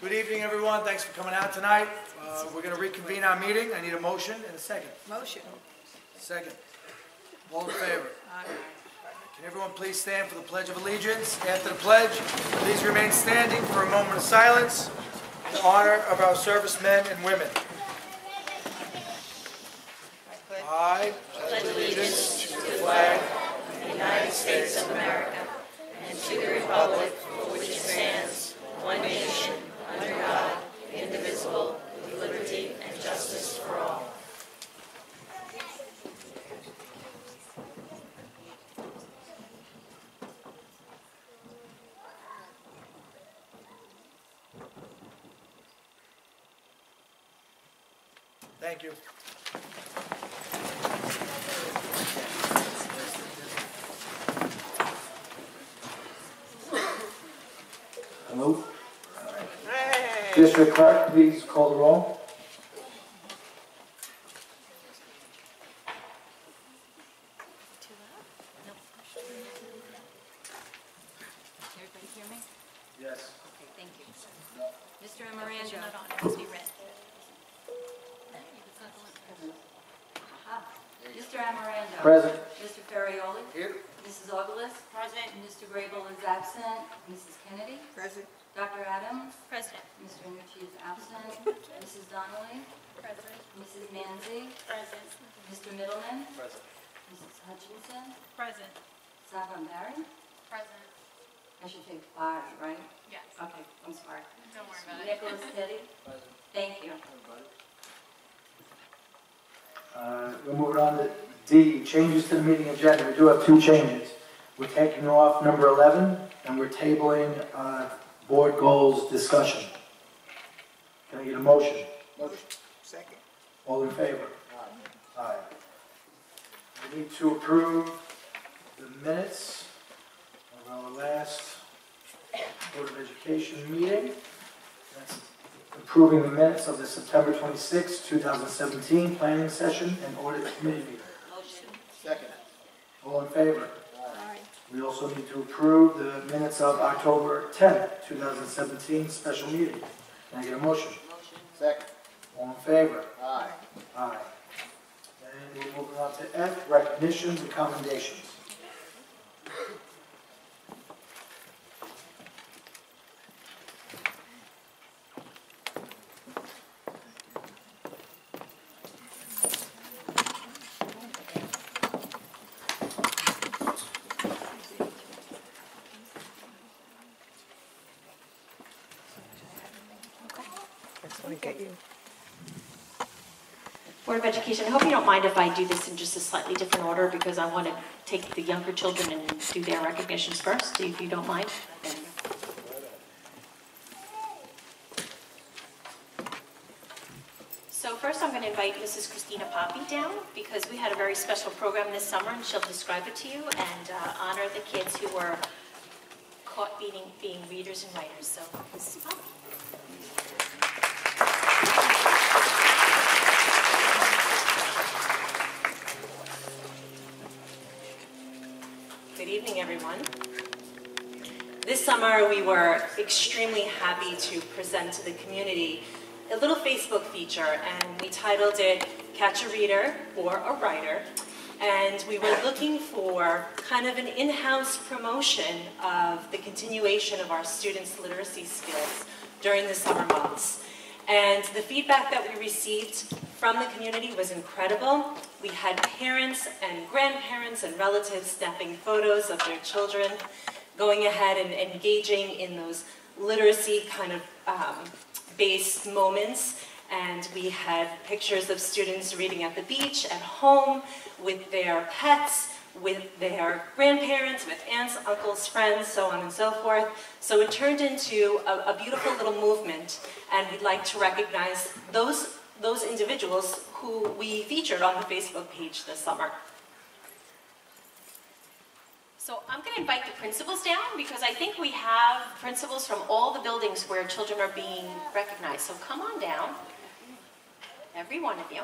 Good evening, everyone. Thanks for coming out tonight. We're going to reconvene our meeting. I need a motion and a second. Motion. Second. All in favor? Aye. Can everyone please stand for the Pledge of Allegiance? After the pledge, please remain standing for a moment of silence in honor of our servicemen and women. I pledge allegiance to the flag of the United States of America and to the republic for which it stands, one nation, under God, indivisible, with liberty and justice for all. Thank you. Hello. District Clerk, please call the roll. Everybody hear me? Yes. Okay, thank you. Mr. Amarando. It has to be read. Mr. Amarando. Present. Mr. Ferrioli. Here. Mrs. Ogalis. Present. Mr. Grable is absent. Mrs. Kennedy. Present. Dr. Adams. President. Mr. Nucci is absent. Mrs. Donnelly. Present. Mrs. Manzi. Present. Mr. Middleman. Present. Mrs. Hutchinson. Present. Savon Barron. Present. I should take 5, right? Yes. Okay, I'm sorry. Don't worry about it. Nicholas Teddy. Present. Thank you. We're moving on to D, changes to the meeting agenda. We do have 2 changes. We're taking off number 11, and we're tabling board goals discussion. Can I get a motion? Motion. Second. All in favor? Aye. Aye. We need to approve the minutes of our last Board of Education meeting. That's approving the minutes of the September 26, 2017 planning session and audit committee meeting. Motion. Second. All in favor? Aye. We also need to approve the minutes of October 10, 2017 special meeting. Can I get a motion? Motion. Second. All in favor? Aye. Aye. And we're moving on to F, recognitions and commendations. Board of Education, I hope you don't mind if I do this in just a slightly different order because I want to take the younger children and do their recognitions first, if you don't mind. So first I'm going to invite Mrs. Christina Poppy down because we had a very special program this summer and she'll describe it to you and honor the kids who were caught being readers and writers. So Mrs. Poppy. Good evening, everyone. This summer, we were extremely happy to present to the community a little Facebook feature, and we titled it Catch a Reader or a Writer. And we were looking for kind of an in-house promotion of the continuation of our students' literacy skills during the summer months. And the feedback that we received from the community was incredible. We had parents and grandparents and relatives snapping photos of their children, going ahead and engaging in those literacy kind of based moments. And we had pictures of students reading at the beach, at home, with their pets, with their grandparents, with aunts, uncles, friends, so on and so forth. So it turned into a beautiful little movement, and we'd like to recognize those individuals who we featured on the Facebook page this summer. So I'm going to invite the principals down because I think we have principals from all the buildings where children are being recognized. So come on down, every one of you.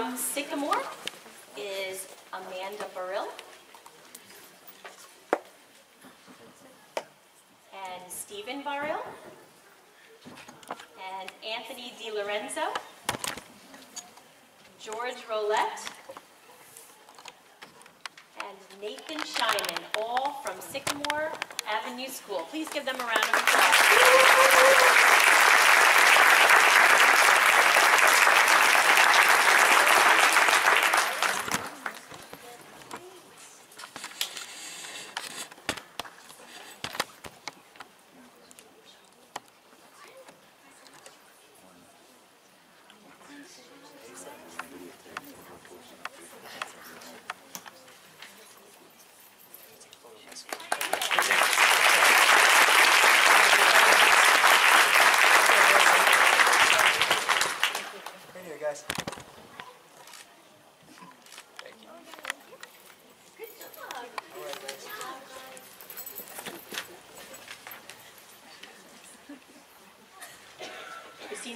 From Sycamore is Amanda Burrill. And Stephen Burrill. And Anthony DiLorenzo. George Roulette. And Nathan Scheinman, all from Sycamore Avenue School. Please give them a round of applause.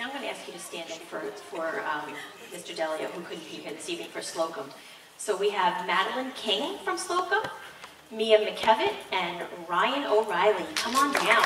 I'm going to ask you to stand in for Mr. Delia, who couldn't be here this evening for Slocum. So we have Madeline King from Slocum, Mia McKevitt, and Ryan O'Reilly. Come on down.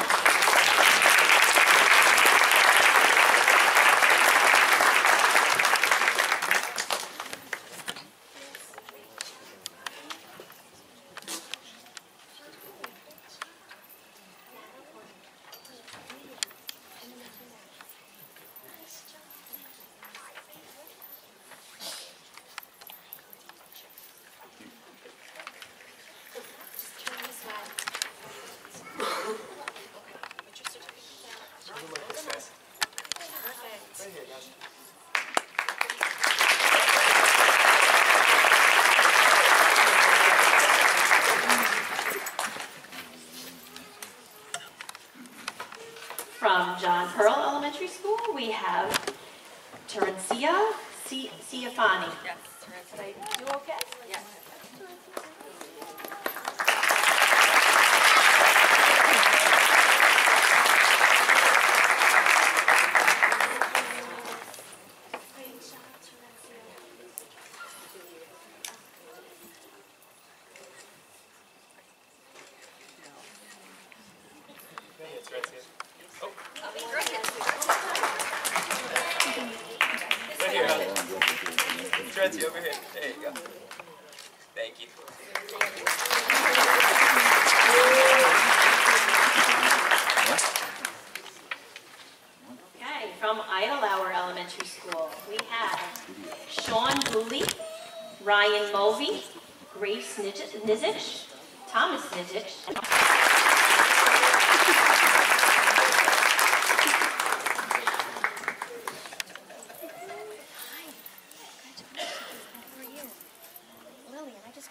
From John Pearl Elementary School, we have Terencia Ciafani. Yes, did I do okay? Yes. Over here. There you go. Thank you. Okay, from Idlehour Elementary School, we have Sean Dooley, Ryan Mulvey, Grace Nizich, Thomas Nizich,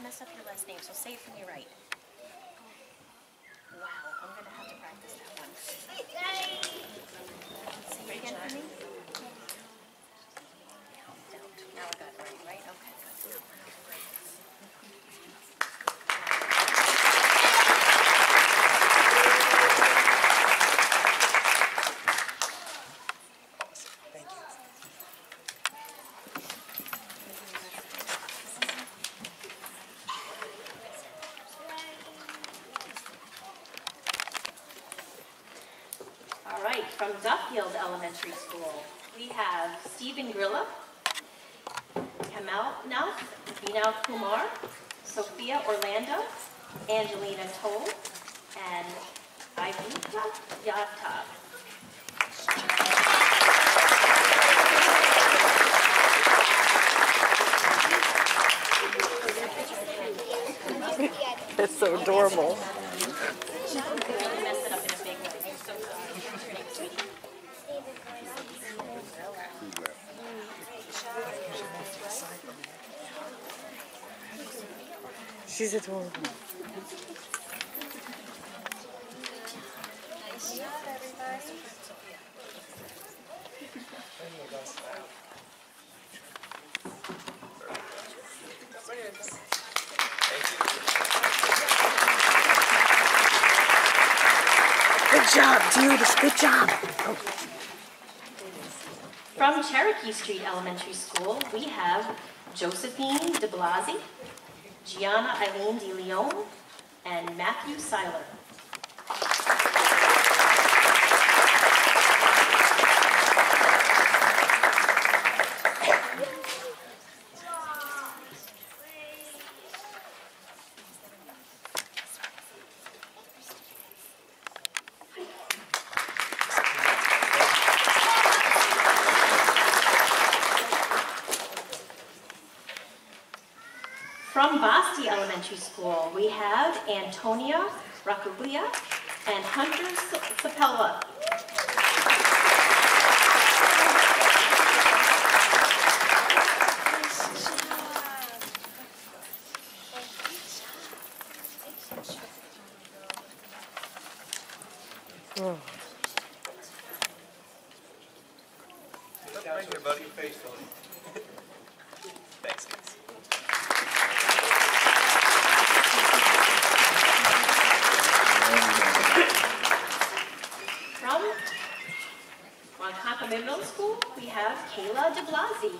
mess up your last name, so say it for me right. Wow, I'm going to have to practice that one. Say it again for me. Now I got it right? Okay, good. All right, from Duffield Elementary School, we have Stephen Grilla, Kamal Nath, Vinal Kumar, Sophia Orlando, Angelina Toll, and Ibuka Yata. That's so adorable. She's adorable. Nice job, everybody. Good job, dude. Good job. Oh. From Cherokee Street Elementary School, we have Josephine de Blasi, Gianna Eileen de Leon, and Matthew Seiler. From Basti Elementary School, we have Antonia Racuglia and Hunter Sapella. Right here, buddy. Thanks, guys. From Ronkonkoma Middle School, we have Kayla de Blasi.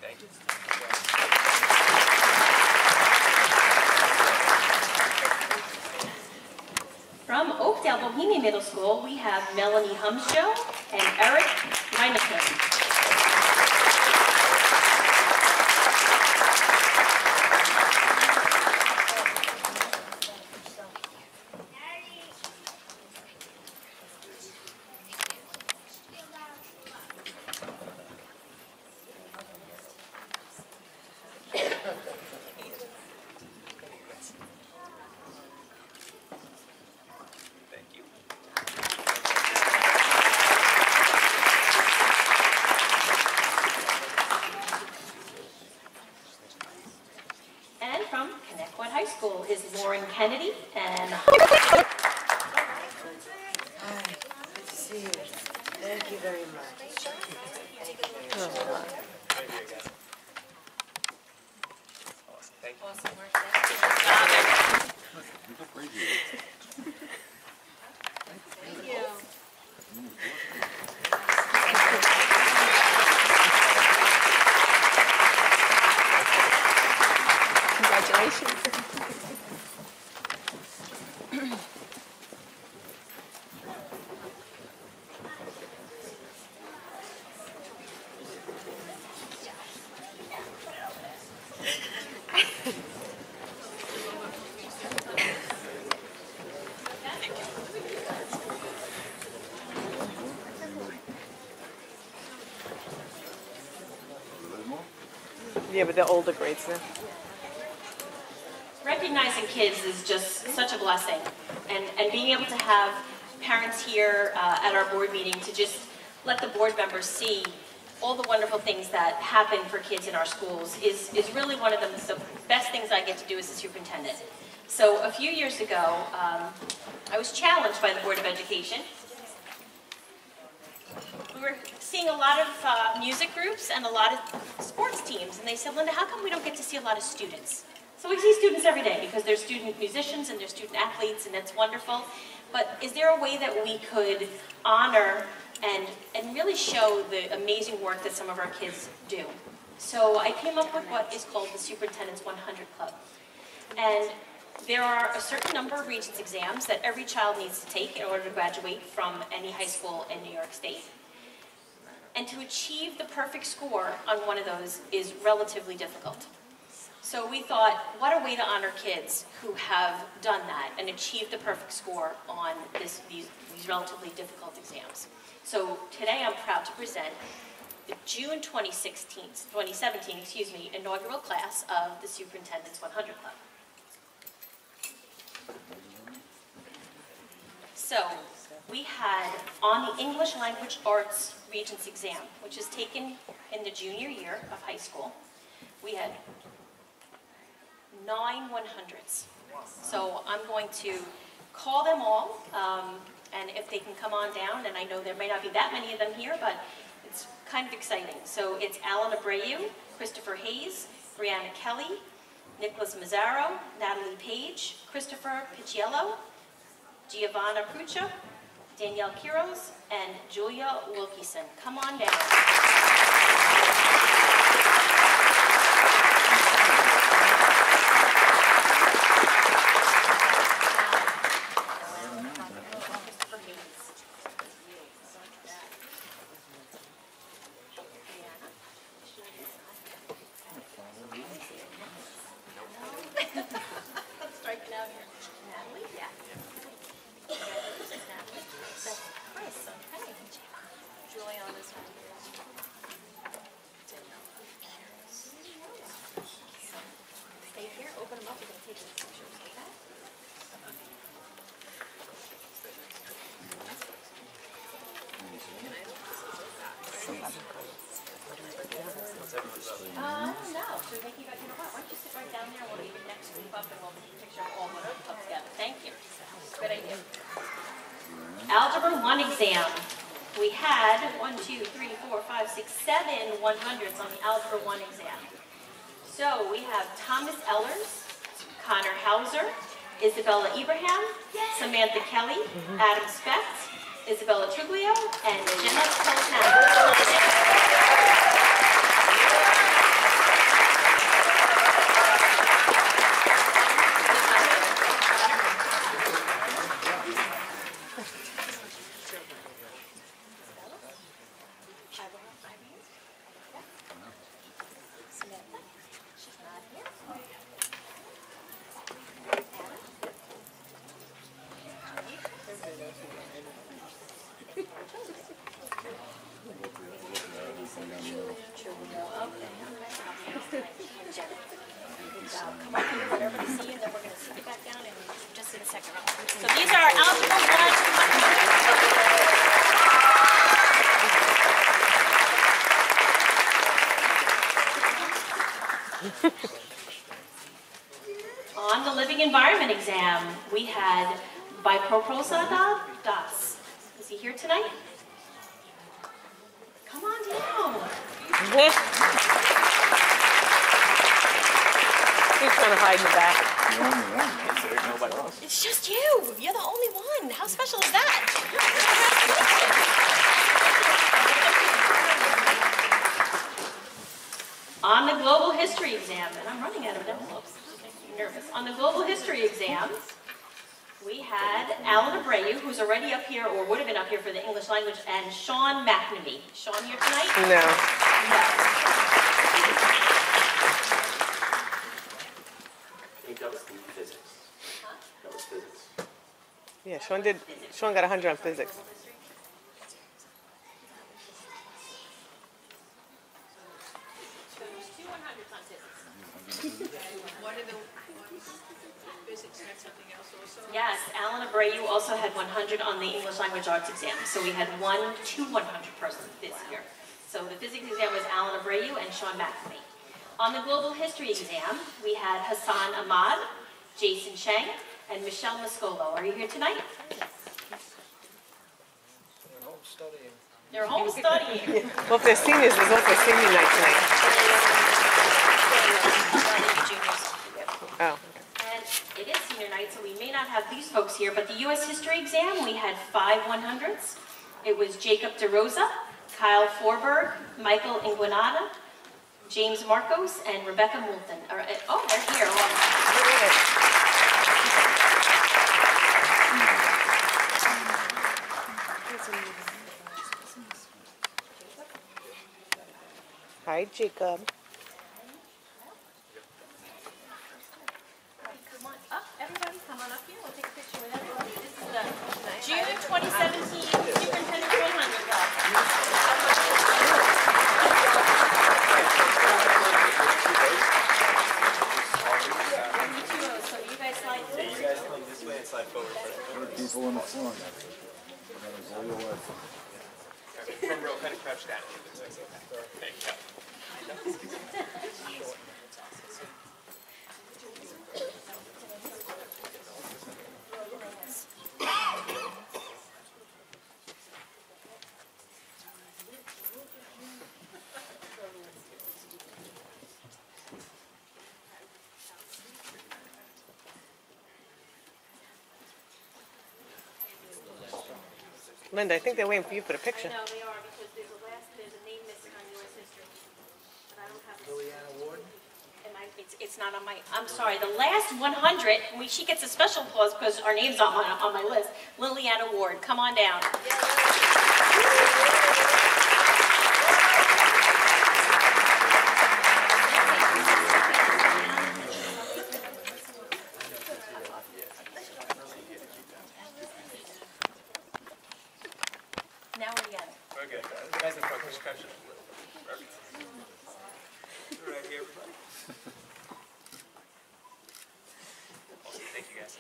Thank you. From Oakdale Bohemian Middle School, we have Melanie Humsjoe and Eric Reineken. Thank you. And from Connecticut High School is Lauren Kennedy and Hi, good to see you. Thank you very much. Thank you very much. Right here, guys. Awesome. Thank you. awesome work. Congratulations. Yeah, but the older grades now. Recognizing kids is just such a blessing, and being able to have parents here at our board meeting to just let the board members see all the wonderful things that happen for kids in our schools is really one of the best things I get to do as a superintendent. So a few years ago, I was challenged by the Board of Education. We were seeing a lot of music groups and a lot of sports teams, and they said, Linda, how come we don't get to see a lot of students? So we see students every day because they're student musicians and they're student athletes, and that's wonderful. But is there a way that we could honor and really show the amazing work that some of our kids do? So I came up with what is called the Superintendent's 100 Club. And there are a certain number of Regents exams that every child needs to take in order to graduate from any high school in New York State. And to achieve the perfect score on one of those is relatively difficult. So we thought, what a way to honor kids who have done that and achieved the perfect score on these relatively difficult exams. So today I'm proud to present the June 2017 inaugural class of the Superintendent's 100 Club. So we had on the English Language Arts Regents exam, which is taken in the junior year of high school, we had 9 100s. So I'm going to call them all, and if they can come on down, and I know there may not be that many of them here, but it's kind of exciting. So it's Alan Abreu, Christopher Hayes, Brianna Kelly, Nicholas Mazzaro, Natalie Page, Christopher Picciello, Giovanna Pruccia, Danielle Quiros, and Julia Wilkieson. Come on down. Striking out here. Natalie? Yeah. Natalie. That's Chris. Okay. Juliana's right here. Stay here. Open them up. We're going to take some pictures. Okay? No. Should we make you guys, you know what? Why don't you sit right down there and we'll leave it next to the pup and we'll take a picture of all of us together. Thank you. Good idea. Algebra 1 exam. We had 1, 2, 3, 4, 5, 6, 7 100s on the Algebra 1 exam. So we have Thomas Ellers, Connor Hauser, Isabella Ibrahim, Samantha Kelly, Adam Specht, Isabella Truglio, and Jenna Peltana. Come up here, let everybody see you, and then we're going to sit you back down and just in a second. So these are Algebra 1. On the living environment exam, we had Biproposada Das. Is he here tonight? Come on down. He's trying to hide in the back. Nobody else. It's just you. You're the only one. How special is that? On the global history exam, and I'm running out of envelopes. I'm nervous. On the global history exam, we had Alan Abreu, who's already up here, or would have been up here for the English language, and Sean McNamee. Sean here tonight? No. That was physics. Huh? That was physics. Yeah, Sean got 100 on physics. So there's 2 100s on physics. One of the physics had something else also? Yes, Alan Abreu also had 100 on the English language arts exam. So we had 2 100 persons this year. So the physics exam was Alan Abreu and Sean McNamee. On the global history exam, we had Hassan Ahmad, Jason Chang, and Michelle Mascolo. Are you here tonight? They're home studying. Well, if they're seniors, there's also senior night tonight. Oh. And it is senior night, so we may not have these folks here, but the U.S. history exam, we had 5 100s. It was Jacob DeRosa, Kyle Forberg, Michael Inguinata, James Marcos, and Rebecca Moulton. Oh, they're here. Hi, Jacob. Come on up, everybody. Come on up here. We'll take a picture with everybody. This is the June 2017 Superintendent's 100 class. So you guys slide Yeah, you guys come this way and slide forward first. People on the phone. Front row, kind of crouch down. There you go. Linda, I think they're waiting for you for the picture. I know they are, because there's a name missing on yours, sister. But I don't have it. Liliana Ward. It's not on my, I'm sorry, the last 100, she gets a special applause because our name's on my list. Liliana Ward, come on down. Now we're together. We're good. Guys, in front, push pressure. Perfect. Right here, everybody. Awesome. Thank you, guys.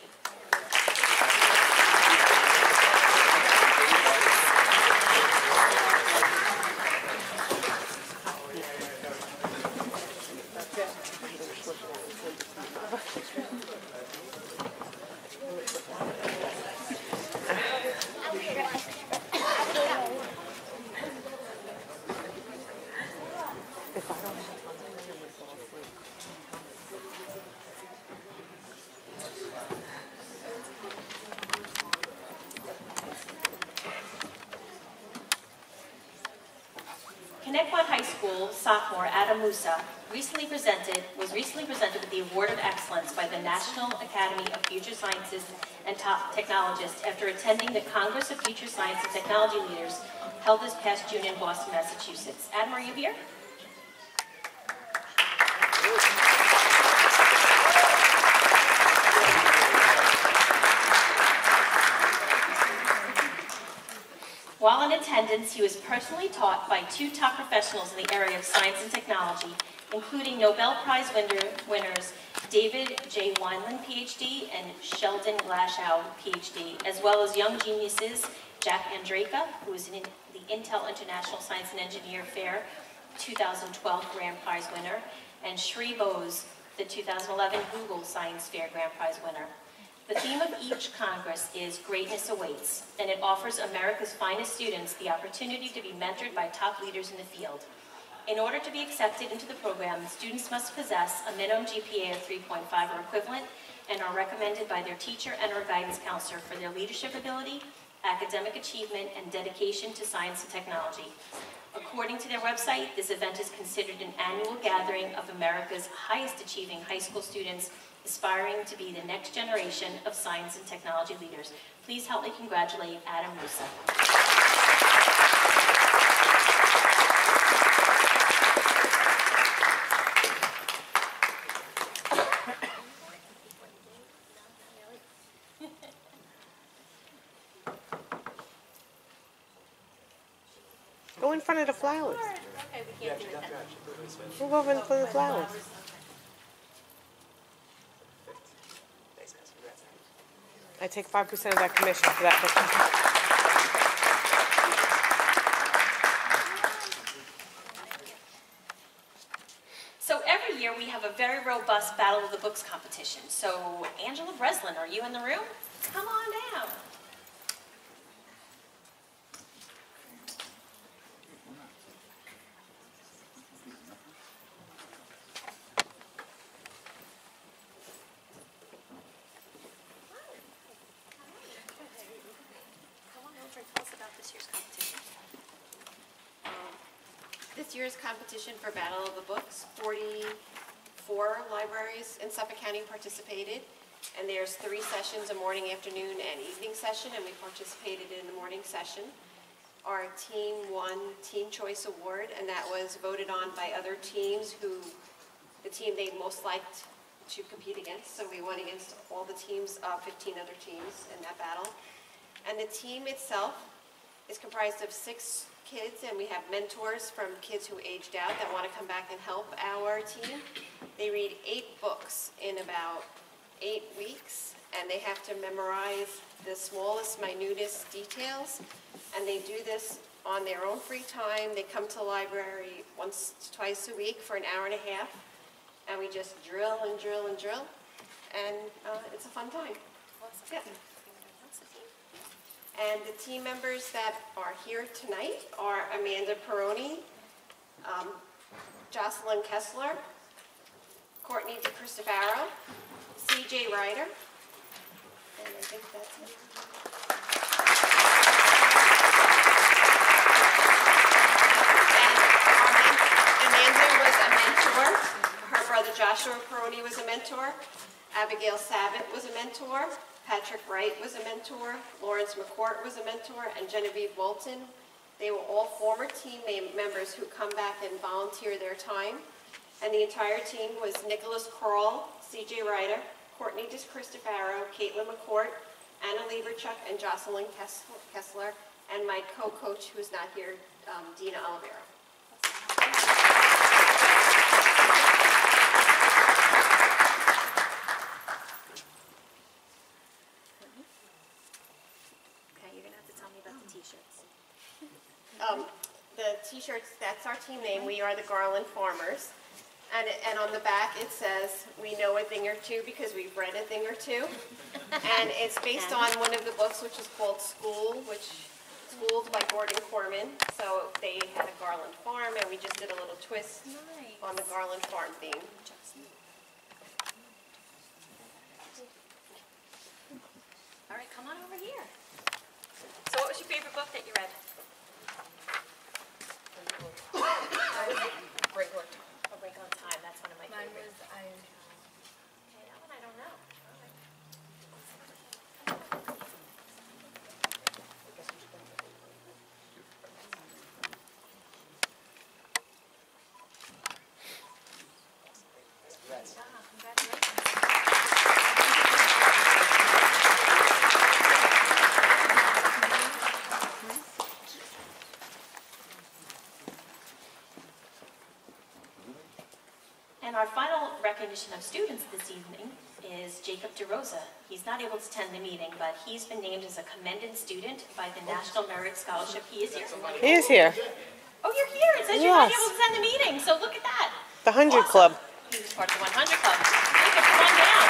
Connecticut High School sophomore Adam Musa was recently presented with the Award of Excellence by the National Academy of Future Scientists and Top Technologists after attending the Congress of Future Science and Technology Leaders held this past June in Boston, Massachusetts. Adam, are you here? While in attendance, he was personally taught by two top professionals in the area of science and technology, including Nobel Prize winners David J. Wineland, PhD, and Sheldon Glashow, PhD, as well as young geniuses Jack Andraka, who was the Intel International Science and Engineer Fair 2012 Grand Prize winner, and Sri Bose, the 2011 Google Science Fair Grand Prize winner. The theme of each Congress is Greatness Awaits, and it offers America's finest students the opportunity to be mentored by top leaders in the field. In order to be accepted into the program, students must possess a minimum GPA of 3.5 or equivalent and are recommended by their teacher and or guidance counselor for their leadership ability, academic achievement, and dedication to science and technology. According to their website, this event is considered an annual gathering of America's highest achieving high school students aspiring to be the next generation of science and technology leaders. Please help me congratulate Adam Musa. Go in front of the flowers. Okay, we can't do it then. Move over in front of the flowers. Thanks, guys. Congrats. I take 5% of that commission for that picture. So every year we have a very robust Battle of the Books competition. So Angela Breslin, are you in the room? Come on down. This year's competition for Battle of the Books, 44 libraries in Suffolk County participated, and there's 3 sessions, a morning, afternoon, and evening session, and we participated in the morning session. Our team won Teen Choice Award, and that was voted on by other teams the team they most liked to compete against, so we won against all the teams, 15 other teams in that battle. And the team itself is comprised of 6 kids, and we have mentors from kids who aged out that want to come back and help our team. They read 8 books in about 8 weeks, and they have to memorize the smallest, minutest details, and they do this on their own free time. They come to the library once to twice a week for an hour and a half, and we just drill and drill and drill, and it's a fun time. Yeah. And the team members that are here tonight are Amanda Peroni, Jocelyn Kessler, Courtney DeCristofaro, C.J. Ryder, and I think that's it. Joshua Peroni was a mentor. Abigail Sabat was a mentor. Patrick Wright was a mentor. Lawrence McCourt was a mentor. And Genevieve Walton. They were all former team members who come back and volunteer their time. And the entire team was Nicholas Kroll, C.J. Ryder, Courtney DeCristofaro, Caitlin McCourt, Anna Lieberchuck, and Jocelyn Kessler, and my co-coach, who's not here, Dina Oliveira. Okay, you're going to have to tell me about the t-shirts. The t-shirts, that's our team name. We are the Garland Farmers. And on the back it says, we know a thing or two because we've read a thing or two. And it's based on one of the books, which is called Schooled by Gordon Corman. So they had a Garland farm, and we just did a little twist on the Garland farm theme. All right, come on over here. So what was your favorite book that you read? Regular time. A Break on Time, that's one of my favorites. Mine was Iron Okay, that one I don't know. And our final recognition of students this evening is Jacob DeRosa. He's not able to attend the meeting, but he's been named as a commended student by the National Merit Scholarship. He is here. He is here. Oh, you're here. It says you're not able to attend the meeting, so look at that. The 100 Awesome. Club. He was part of the 100 Club. Jacob, come on down.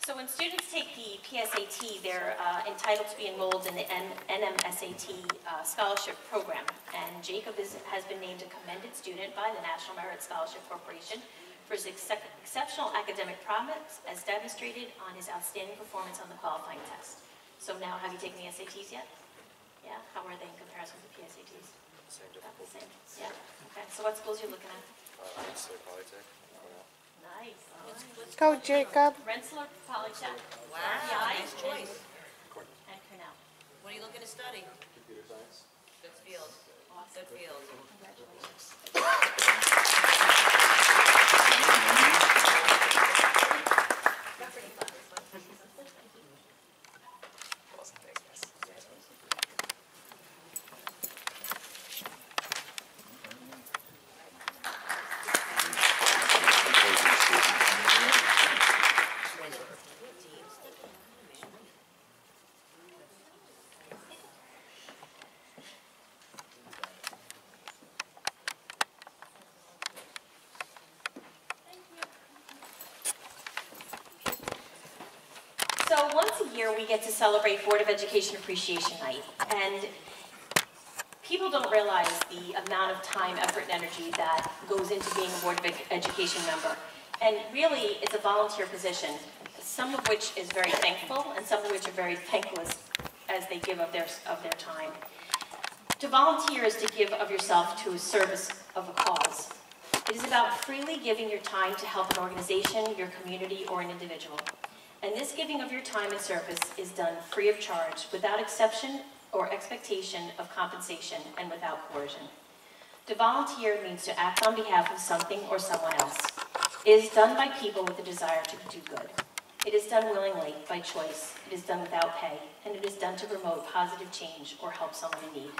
So when students take the PSAT, they're entitled to be enrolled in the NMSAT scholarship program. And Jacob has been named a commended student by the National Merit Scholarship Corporation for his exceptional academic promise as demonstrated on his outstanding performance on the qualifying test. So now, have you taken the SATs yet? Yeah? How are they in comparison to the PSATs? About the same. Yeah? Okay. So what schools are you looking at? Nice. Go, Jacob. Rensselaer Polytech. Wow, RPI, nice choice. and Cornell. What are you looking to study? Computer science. Good field. Good field. Congratulations. So once a year, we get to celebrate Board of Education Appreciation Night. And people don't realize the amount of time, effort, and energy that goes into being a Board of Education member. And really, it's a volunteer position, some of which is very thankful, and some of which are very thankless as they give of their time. To volunteer is to give of yourself to a service of a cause. It is about freely giving your time to help an organization, your community, or an individual. And this giving of your time and service is done free of charge, without exception or expectation of compensation, and without coercion. To volunteer means to act on behalf of something or someone else. It is done by people with a desire to do good. It is done willingly, by choice. It is done without pay, and it is done to promote positive change or help someone in need.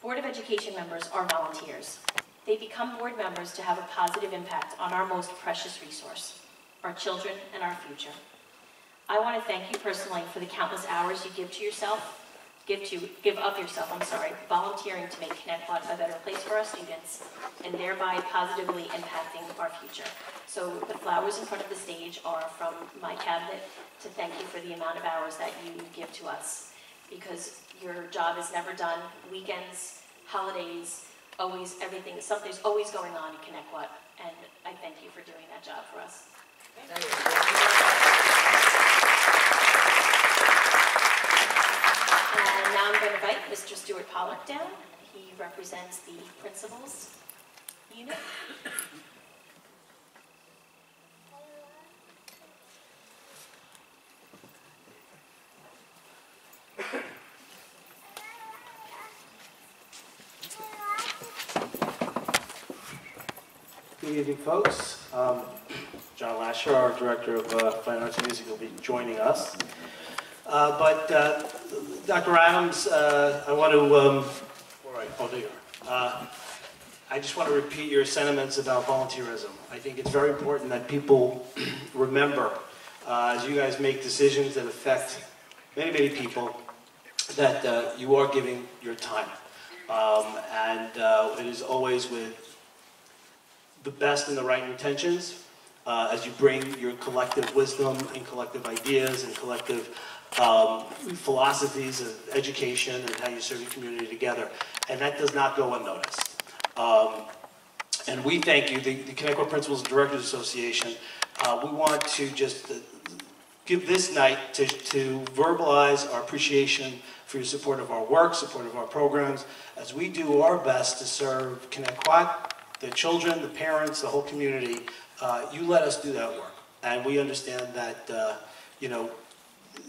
Board of Education members are volunteers. They become board members to have a positive impact on our most precious resource, our children and our future. I want to thank you personally for the countless hours you give of yourself, volunteering to make Connecticut a better place for our students, and thereby positively impacting our future. So the flowers in front of the stage are from my cabinet to thank you for the amount of hours that you give to us, because your job is never done. Weekends, holidays, always everything, something's always going on in Connecticut, and I thank you for doing that job for us. Thank you. And I'm going to invite Mr. Stuart Pollock down. He represents the principals unit. Good evening, folks. John Lasher, our Director of Fine Arts and Music, will be joining us. Dr. Adams, I want to, there you are. I just want to repeat your sentiments about volunteerism. I think it's very important that people remember, as you guys make decisions that affect many, many people, that you are giving your time. It is always with the best and the right intentions, as you bring your collective wisdom and collective ideas and collective philosophies of education and how you serve your community together. And that does not go unnoticed. And we thank you, the Connecticut Principals and Directors Association. We want to just give this night to verbalize our appreciation for your support of our work, support of our programs, as we do our best to serve Connecticut, the children, the parents, the whole community. You let us do that work. And we understand that,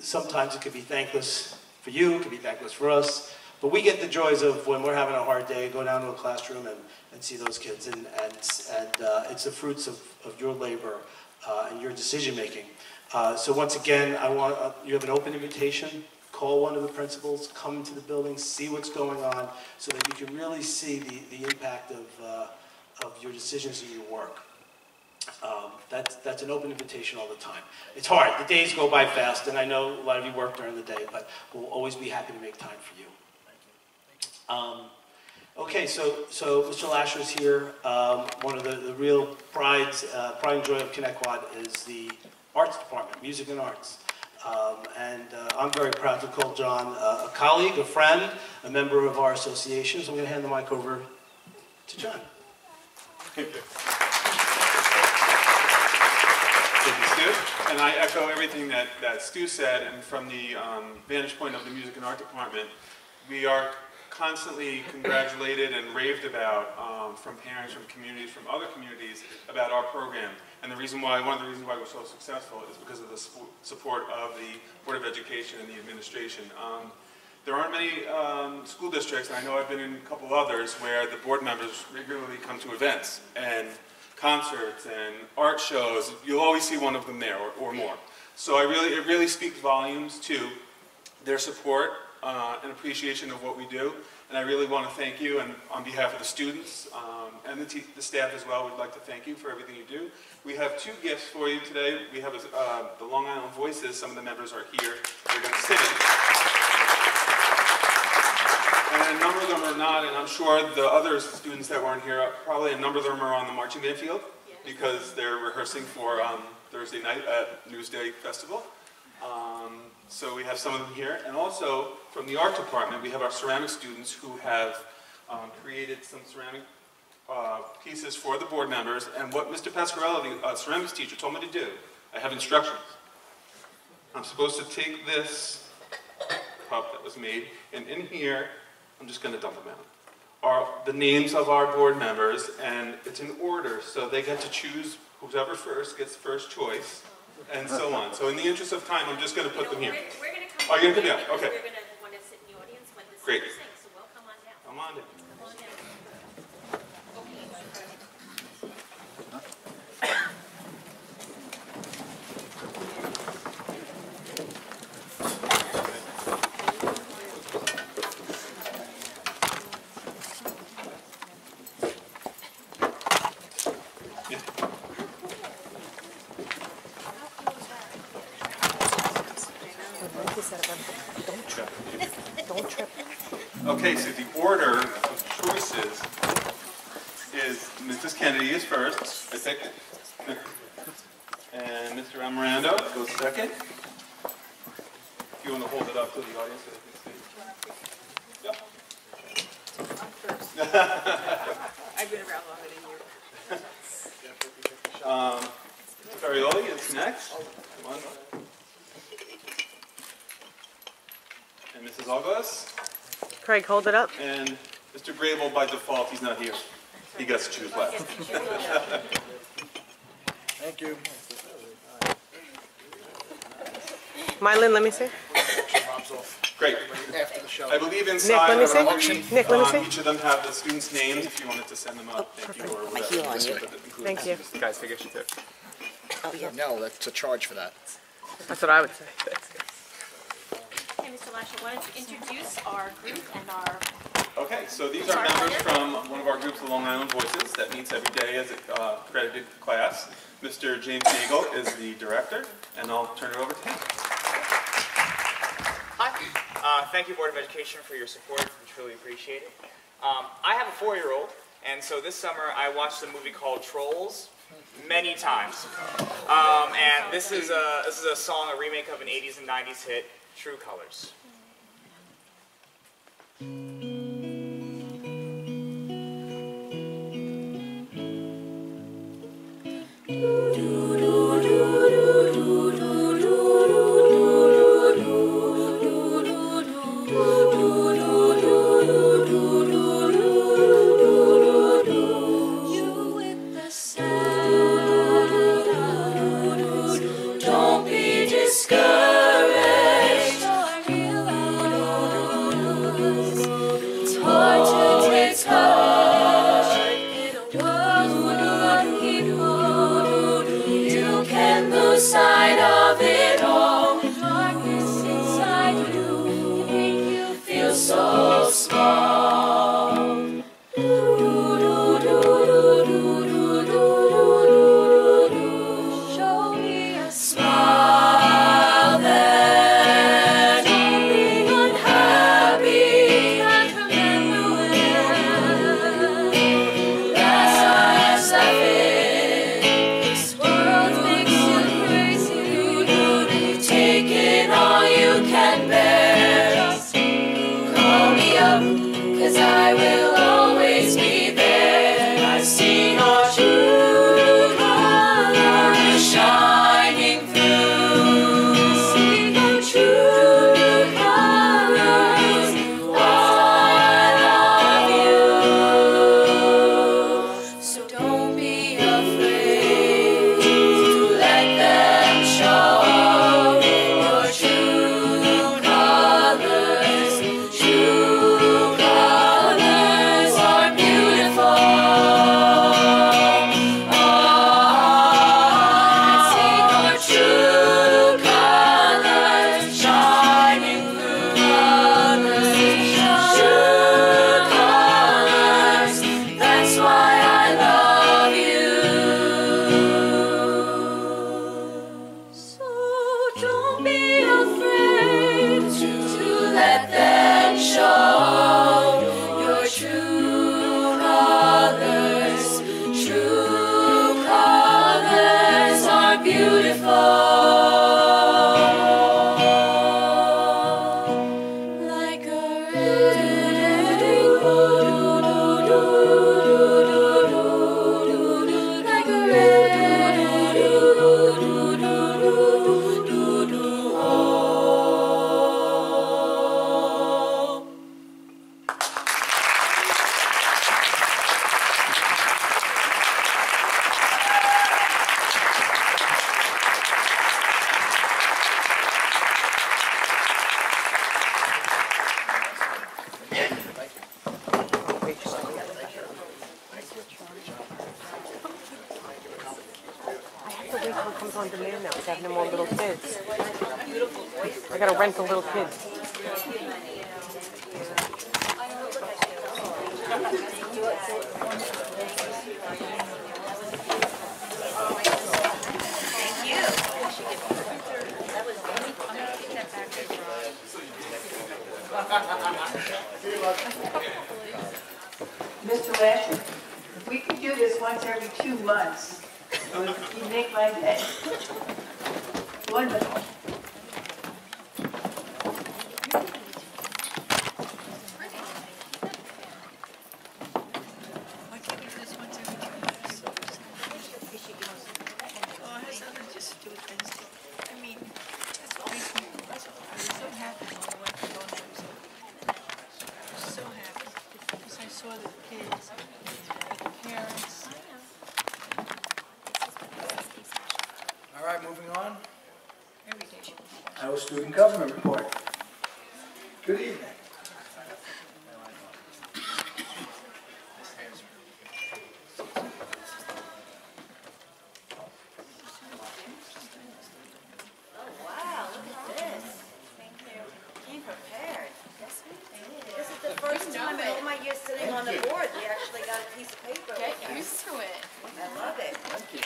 sometimes it could be thankless for you, it could be thankless for us, but we get the joys of when we're having a hard day, go down to a classroom and see those kids, and it's the fruits of your labor and your decision making. So once again, you have an open invitation. Call one of the principals, come into the building, see what's going on, so that you can really see the impact of your decisions and your work. That's an open invitation all the time. It's hard. The days go by fast, and I know a lot of you work during the day, but we'll always be happy to make time for you. Okay, so Mr. Lasher's here. One of the real pride and joy of Connecticut is the arts department, music and arts. I'm very proud to call John a colleague, a friend, a member of our association. So I'm going to hand the mic over to John. Thank you. Thank you, Stu. And I echo everything that Stu said, and from the vantage point of the Music and Art Department, we are constantly congratulated and raved about from parents, from communities, from other communities about our program. And one of the reasons why we're so successful is because of the support of the Board of Education and the administration. There aren't many school districts, and I know I've been in a couple others, where the board members regularly come to events and concerts and art shows. You'll always see one of them there, or more. So it really speaks volumes to their support and appreciation of what we do. And I really want to thank you, and on behalf of the students and the staff as well, we'd like to thank you for everything you do. We have two gifts for you today. We have the Long Island Voices. Some of the members are here. They're going to sing. And a number of them are not, and I'm sure the other students that weren't here, probably a number of them are on the marching band field, because they're rehearsing for Thursday night at Newsday Festival. So we have some of them here. And also, from the art department, we have our ceramic students who have created some ceramic pieces for the board members. And what Mr. Pasquarello, the ceramics teacher, told me to do, I have instructions. I'm supposed to take this cup that was made, and in here, I'm just going to dump them out, are the names of our board members, and it's in order, so they get to choose whoever first gets first choice, and so on. So in the interest of time, I'm just going to put them here. We're going to come Are you going to come down? Okay. We're going to want to sit in the audience when the Great. singer sings, so we'll come on down. Come on down. Come on down. Okay, so the order of choices is Mrs. Kennedy is first, I think, and Mr. Amirando goes second. If you want to hold it up to the audience so they can see. Yep. I've been around longer than you. Mr. Ferrioli is next. Come on. And Mrs. Algos. Craig, hold it up. And Mr. Grable, by default, he's not here. He gets to choose last. Thank you. Mylin, let me see. Great. After the show. I believe inside Nick, let me see. Nick, let me see. each of them have the students' names if you wanted to send them up. Thank you. Or whatever. Thank you. Guys, take a tip. Oh, yeah. No, that's a charge for that. That's what I would say. Okay, Mr. Lasher, why don't you introduce our group and our... Okay, so these are members from one of our groups, the Long Island Voices, that meets every day as a accredited class. Mr. James Nagel is the director, and I'll turn it over to him. Hi. Thank you, Board of Education, for your support. We truly appreciate it. I have a 4-year-old, and so this summer I watched a movie called Trolls many times. And this is a song, a remake of an 80s and 90s hit, True Colors. Don't be discouraged. It's hard to take heart. You can lose sight of it all. The darkness inside you can make you feel so small. Show me a smile then. Don't be unhappy. Can't remember when last I was laughing. This world makes you crazy. You've taken all you can bear. Just call me up, 'cause I will always be there. I've seen our true colors shining through. See the true colors. I love you. So don't be afraid to let them show your true colors. True colors are beautiful. See your true colors shining through. True colors, that's why I love you. So don't be afraid to let them show your true colors. True colors are beautiful. Like a rainbow. Like a rainbow. I have to wait till it comes on demand now, because I have no more little kids. I gotta rent the little kids. Mr. Lasher, if we could do this once every 2 months, you'd make my day. Wonderful. Why can't we do this once every 2 months? Oh, it has nothing just to do with Wednesday. I mean, that's what makes me, that's what I was so happy when I went to Long Island. sure that the kids, the parents. All right, moving on. Iowa Student Government Report. Good evening. Wow, look at this. Thank you. Came prepared. Yes, we did. This is the first time in all my years sitting on the board, we actually got a piece of paper. Get used to it. I love it. Thank you.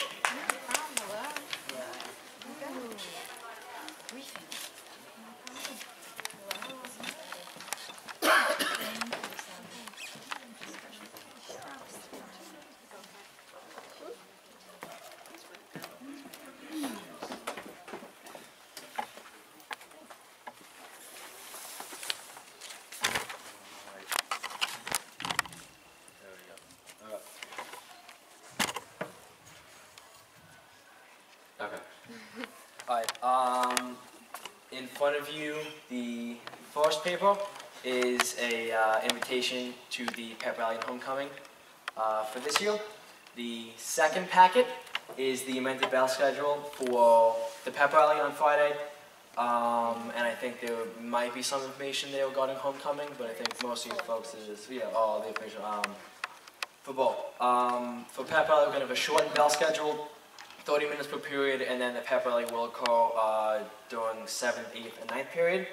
Hello. Alright, in front of you, the first paper is a invitation to the pep rally and homecoming for this year. The second packet is the amended bell schedule for the pep rally on Friday. And I think there might be some information there regarding homecoming, but I think most of you folks is, all the information for both. For pep rally, we're going to have a shortened bell schedule, 30 minutes per period, and then the pep rally will occur during 7th, 8th, and 9th period.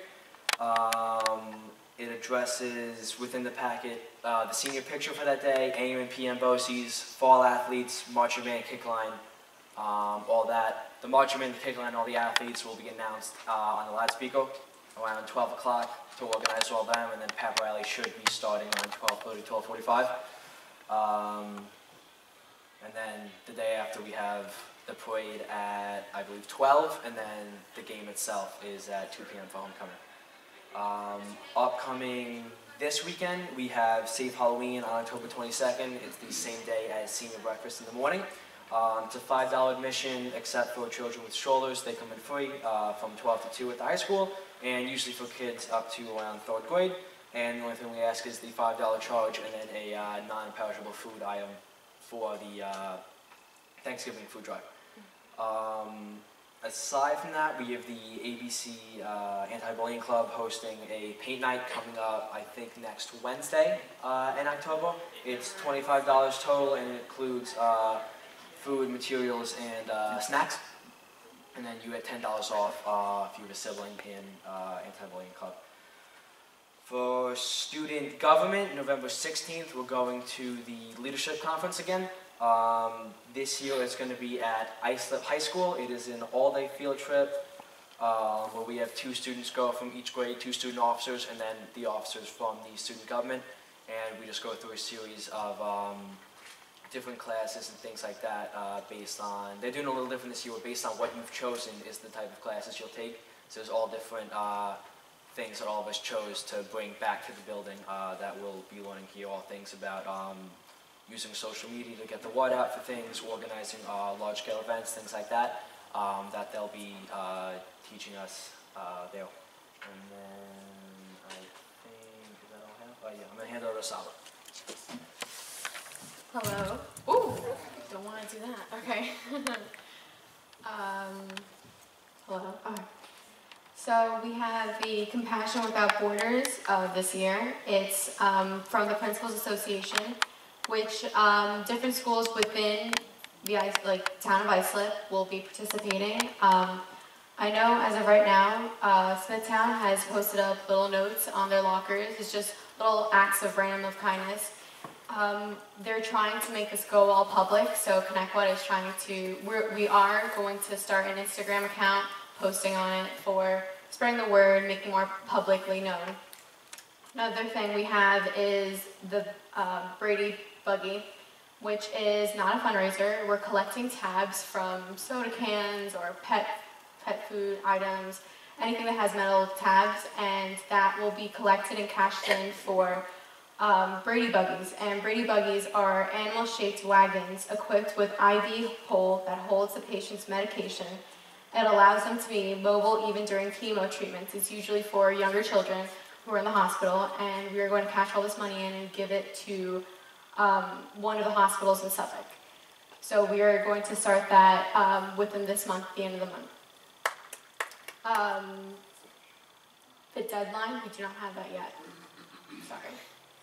It addresses within the packet the senior picture for that day, AM and PM BOCES, fall athletes, marching band, kick line, all that. The marching band, the kick line, all the athletes will be announced on the loudspeaker around 12 o'clock to organize all them, and then pep rally should be starting around 12:30, 12:45. And then the day after we have the parade at, I believe, 12, and then the game itself is at 2 p.m. for homecoming. Upcoming this weekend, we have Safe Halloween on October 22nd. It's the same day as senior breakfast in the morning. It's a $5 admission, except for children with strollers. They come in free from 12 to 2 at the high school, and usually for kids up to around 3rd grade. And the only thing we ask is the $5 charge and then a non-perishable food item for the Thanksgiving food drive. Aside from that, we have the ABC Anti-Bullying Club hosting a paint night coming up, I think, next Wednesday in October. It's $25 total, and it includes food, materials, and snacks. And then you get $10 off if you have a sibling in Anti-Bullying Club. For student government, November 16th, we're going to the leadership conference again. This year it's going to be at Islip High School. It is an all-day field trip where we have 2 students go from each grade, 2 student officers, and then the officers from the student government. And we just go through a series of different classes and things like that based on, they're doing a little different this year, based on what you've chosen is the type of classes you'll take. So there's all different things that all of us chose to bring back to the building that we'll be learning here, all things about using social media to get the word out for things, organizing large-scale events, things like that, that they'll be teaching us there. And then I think, is that all I have? Oh yeah, I'm going to hand it over to Saba. Hello. Ooh, don't want to do that. Okay. Hello. Okay. So we have the Compassion Without Borders this year. It's from the Principals Association, which different schools within the town of Islip will be participating. I know as of right now, Smithtown has posted up little notes on their lockers. It's just little acts of random of kindness. They're trying to make this go all public, so ConnectWhat is trying to, we are going to start an Instagram account posting on it for spreading the word, making more publicly known. Another thing we have is the Brady Buggy, which is not a fundraiser. We're collecting tabs from soda cans or pet food items, anything that has metal tabs, and that will be collected and cashed in for Brady Buggies. And Brady Buggies are animal-shaped wagons equipped with IV hole that holds the patient's medication. It allows them to be mobile even during chemo treatments. It's usually for younger children who are in the hospital, and we are going to cash all this money in and give it to one of the hospitals in Suffolk. So we are going to start that within this month, the end of the month. The deadline, we do not have that yet. Sorry.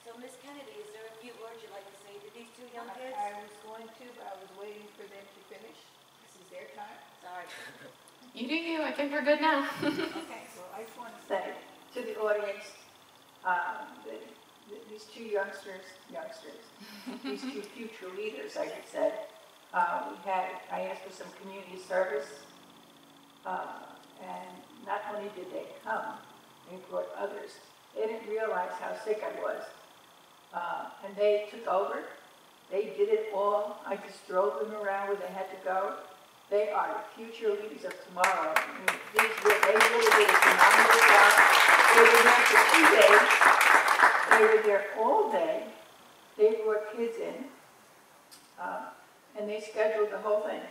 So, Miss Kennedy, is there a few words you'd like to say to these two young kids? I was going to, but I was waiting for them to finish. This is their time. Sorry. You do you. I think we're good now. Okay, well, I just want to say to the audience, these two youngsters, these two future leaders, I should say, I asked for some community service, and not only did they come, they brought others. They didn't realize how sick I was, and they took over. They did it all. I just drove them around where they had to go. They are the future leaders of tomorrow. I mean, they really did a phenomenal job. They were there for 2 days. They were there all day. They brought kids in, and they scheduled the whole thing.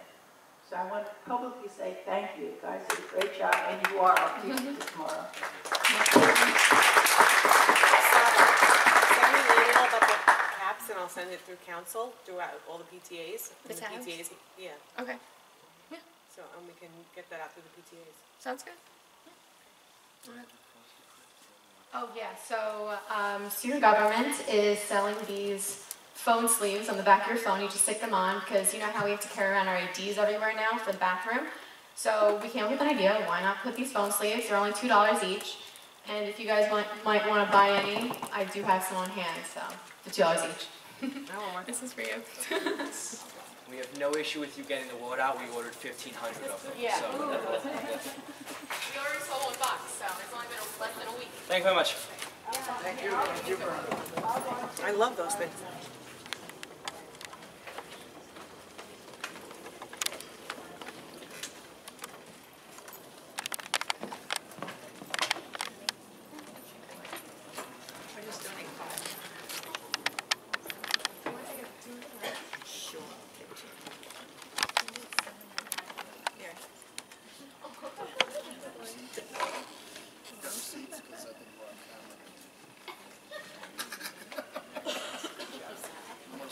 So I want to publicly say thank you. You guys did a great job, and you are our future tomorrow. Send me an email about the caps, and I'll send it through council, throughout all the PTAs. The tabs? PTAs, yeah. Okay. Yeah. So, and we can get that out through the PTAs. Sounds good. Yeah. Oh yeah, so student government is selling these phone sleeves on the back of your phone. You just stick them on because you know how we have to carry around our IDs everywhere now for the bathroom. So we came up with an idea. Why not put these phone sleeves? They're only $2 each. And if you guys might want to buy any, I do have some on hand. So they're $2 each. This is for you. We have no issue with you getting the word out. We ordered 1,500 of them. Yeah. So, We already sold one box, so it's only been less than a week. thank you very much. Thank you. Thank you. I love those things.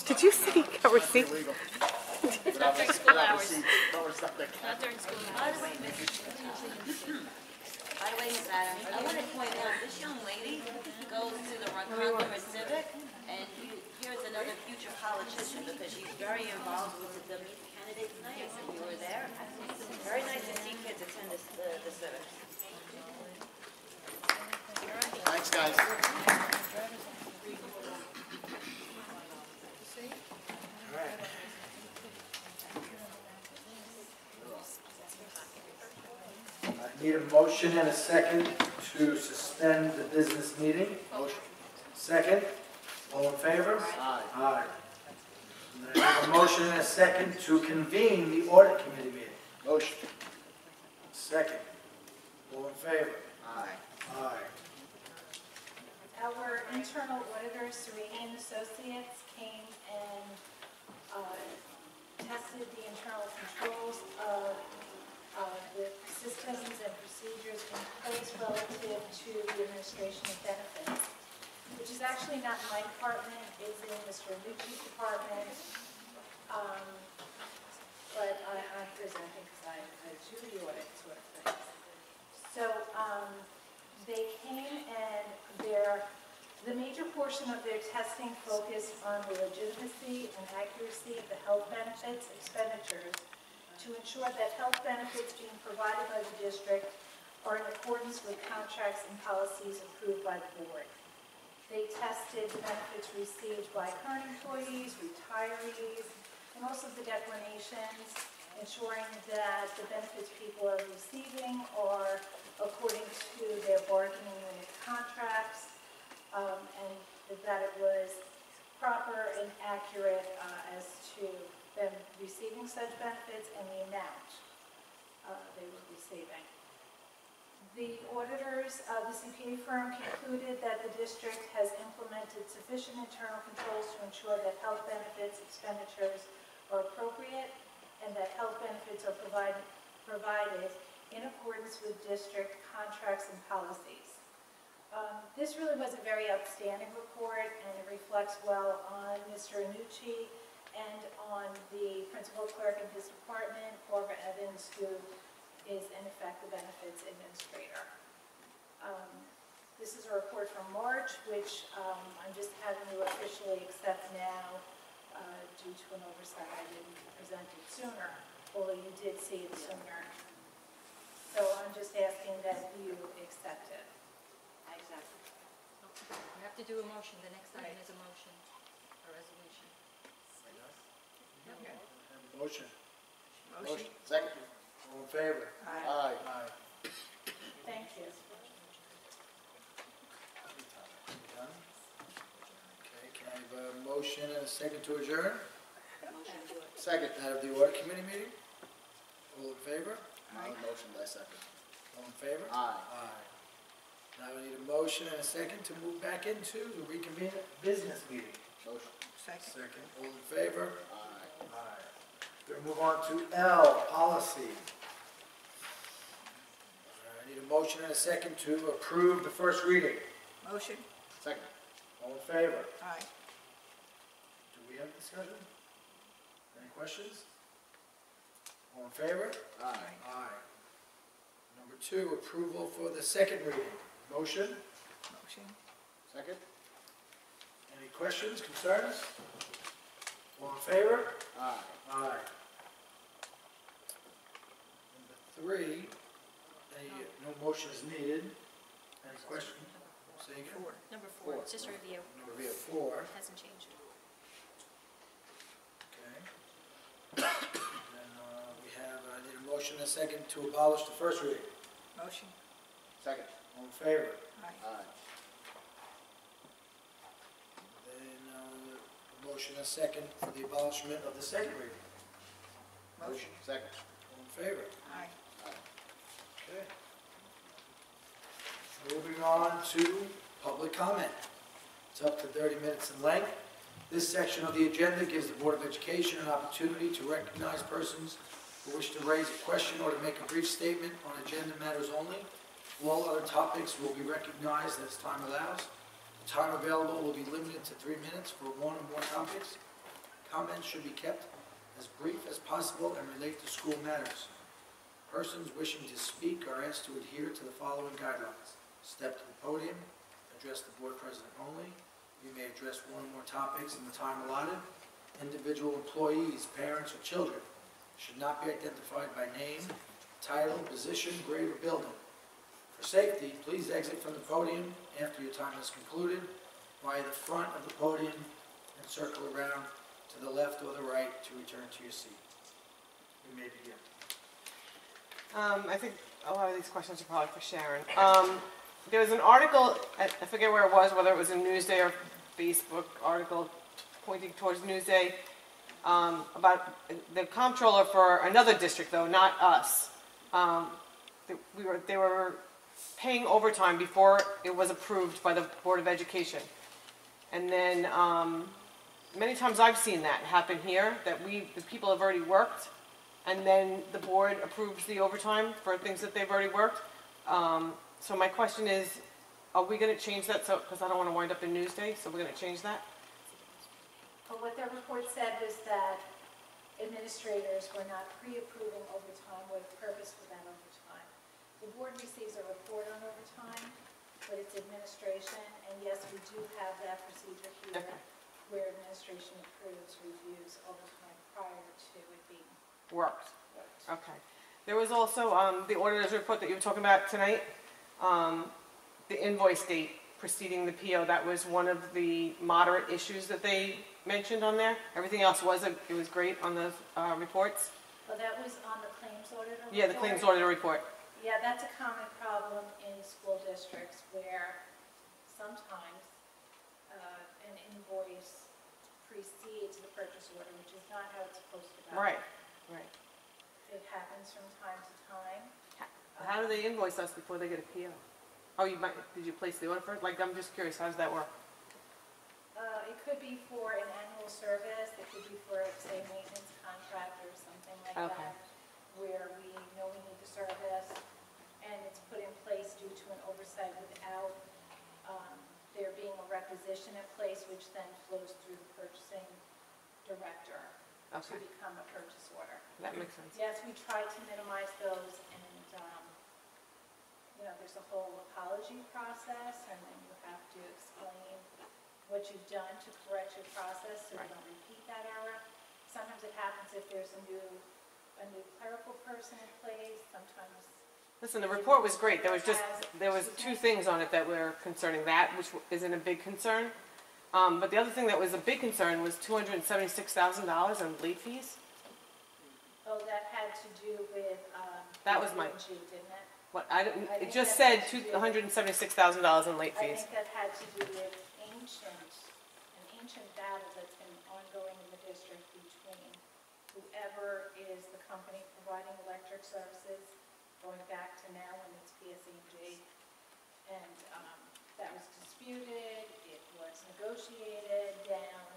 Did you say a receipt? Not during school hours. Not during school hours. By the way, Miss Adams, I want to point out, this young lady goes to the Ronkonkoma Civic, and here's another future politician because she's very involved with the Meet the Candidates Night, and you were there. Very nice to see kids attend the Civic. Thanks, guys. I need a motion and a second to suspend the business meeting. Motion. Second. All in favor? Aye. Aye. And I have a motion and a second to convene the audit committee meeting. Motion. Second. All in favor? Aye. Aye. Our internal auditor, Serene Associates, came and tested the internal controls of the systems and procedures in place relative to the administration of benefits, which is actually not my department, it's in Mr. Nucci's department, but I'm presenting because I do the audit sort of thing. So they came and the major portion of their testing focused on the legitimacy and accuracy of the health benefits expenditures to ensure that health benefits being provided by the district are in accordance with contracts and policies approved by the board. They tested the benefits received by current employees, retirees, and also the declinations, ensuring that the benefits people are receiving are according to their bargaining unit contracts, and that it was proper and accurate as to them receiving such benefits and the amount they were receiving. The auditors, the CPA firm concluded that the district has implemented sufficient internal controls to ensure that health benefits expenditures are appropriate and that health benefits are provided in accordance with district contracts and policies. This really was a very outstanding report, and it reflects well on Mr. Annucci and on the principal clerk in his department, Barbara Evans, who is in effect the benefits administrator. This is a report from March, which I'm just having you officially accept now due to an oversight. I didn't present it sooner, although you did see it sooner. So I'm just asking that you accept it. Exactly. We have to do a motion. The next item is a motion, a resolution. Okay. Motion. Motion. Second. All in favor? Aye. Aye. Thank you. Done? Okay, can I have a motion and a second to adjourn? Second. Out of the audit committee meeting? All in favor? Motion by second. All in favor? Aye. Aye. Now we need a motion and a second to move back into the reconvene business meeting. Motion. Second. All in favor? Aye. Aye. We're going to move on to L, policy. I need a motion and a second to approve the first reading. Motion. Second. All in favor? Aye. Do we have discussion? Any questions? All in favor? Aye. Aye. Number 2, approval for the second reading. Motion? Motion. Second. Any questions, concerns? All in favor? Aye. Aye. Number 3, no motion is needed. Any questions? Say again? Number 4, it's just a review. Number 4. Hasn't changed. Okay. Then we have, I need a motion and a second to abolish the first reading. Motion. Second. All in favor? Aye. Then a motion and a second for the abolishment of the second reading. Motion. Second. All in favor? Aye. Okay. Moving on to public comment. It's up to 30 minutes in length. This section of the agenda gives the Board of Education an opportunity to recognize persons who wish to raise a question or to make a brief statement on agenda matters only. All other topics will be recognized as time allows. The time available will be limited to 3 minutes for one or more topics. Comments should be kept as brief as possible and relate to school matters. Persons wishing to speak are asked to adhere to the following guidelines. Step to the podium, address the board president only. You may address one or more topics in the time allotted. Individual employees, parents, or children should not be identified by name, title, position, grade, or building. For safety, please exit from the podium after your time is concluded via the front of the podium and circle around to the left or the right to return to your seat. You may begin. I think a lot of these questions are probably for Sharon. There was an article, I forget where it was, whether it was a Newsday or Facebook article pointing towards Newsday, about the comptroller for another district, though, not us. They were paying overtime before it was approved by the Board of Education. And then many times I've seen that happen here, that the people have already worked, and then the board approves the overtime for things that they've already worked. So my question is, are we going to change that? So, because I don't want to wind up in Newsday, so we're going to change that? Well, what their report said was that administrators were not pre-approving overtime or the purpose for that overtime. The board receives a report on overtime, but it's administration, and yes, we do have that procedure here where administration approves, reviews overtime prior to it being worked. Okay. There was also the auditor's report that you were talking about tonight, the invoice date preceding the PO. That was one of the moderate issues that they mentioned on there. Everything else was great on those reports. Well, that was on the claims auditor report? Yeah, the claims auditor report. Yeah, that's a common problem in school districts where sometimes an invoice precedes the purchase order, which is not how it's supposed to go. Right, right. It happens from time to time. How do they invoice us before they get a PO? Oh, did you place the order first? Like, I'm just curious, how does that work? It could be for an annual service, it could be for, say, maintenance contract or something like that, where we know we need the service, and it's put in place due to an oversight without there being a requisition in place, which then flows through the purchasing director to become a purchase order. That makes sense. Yes, we try to minimize those, and there's a whole apology process, and then you have to explain what you've done to correct your process so you don't repeat that error. Sometimes it happens if there's a new clerical person in place. Sometimes. Listen, the report was great. There was two things on it that were concerning that, which isn't a big concern. But the other thing that was a big concern was $276,000 in late fees. Oh, that had to do with. That was my. Didn't it? What it just said $176,000 in late fees. I think that had to do with an ancient battle that's been ongoing in the district between whoever is the company providing electric services, going back to now when it's PSE&G, and that was disputed. It was negotiated down,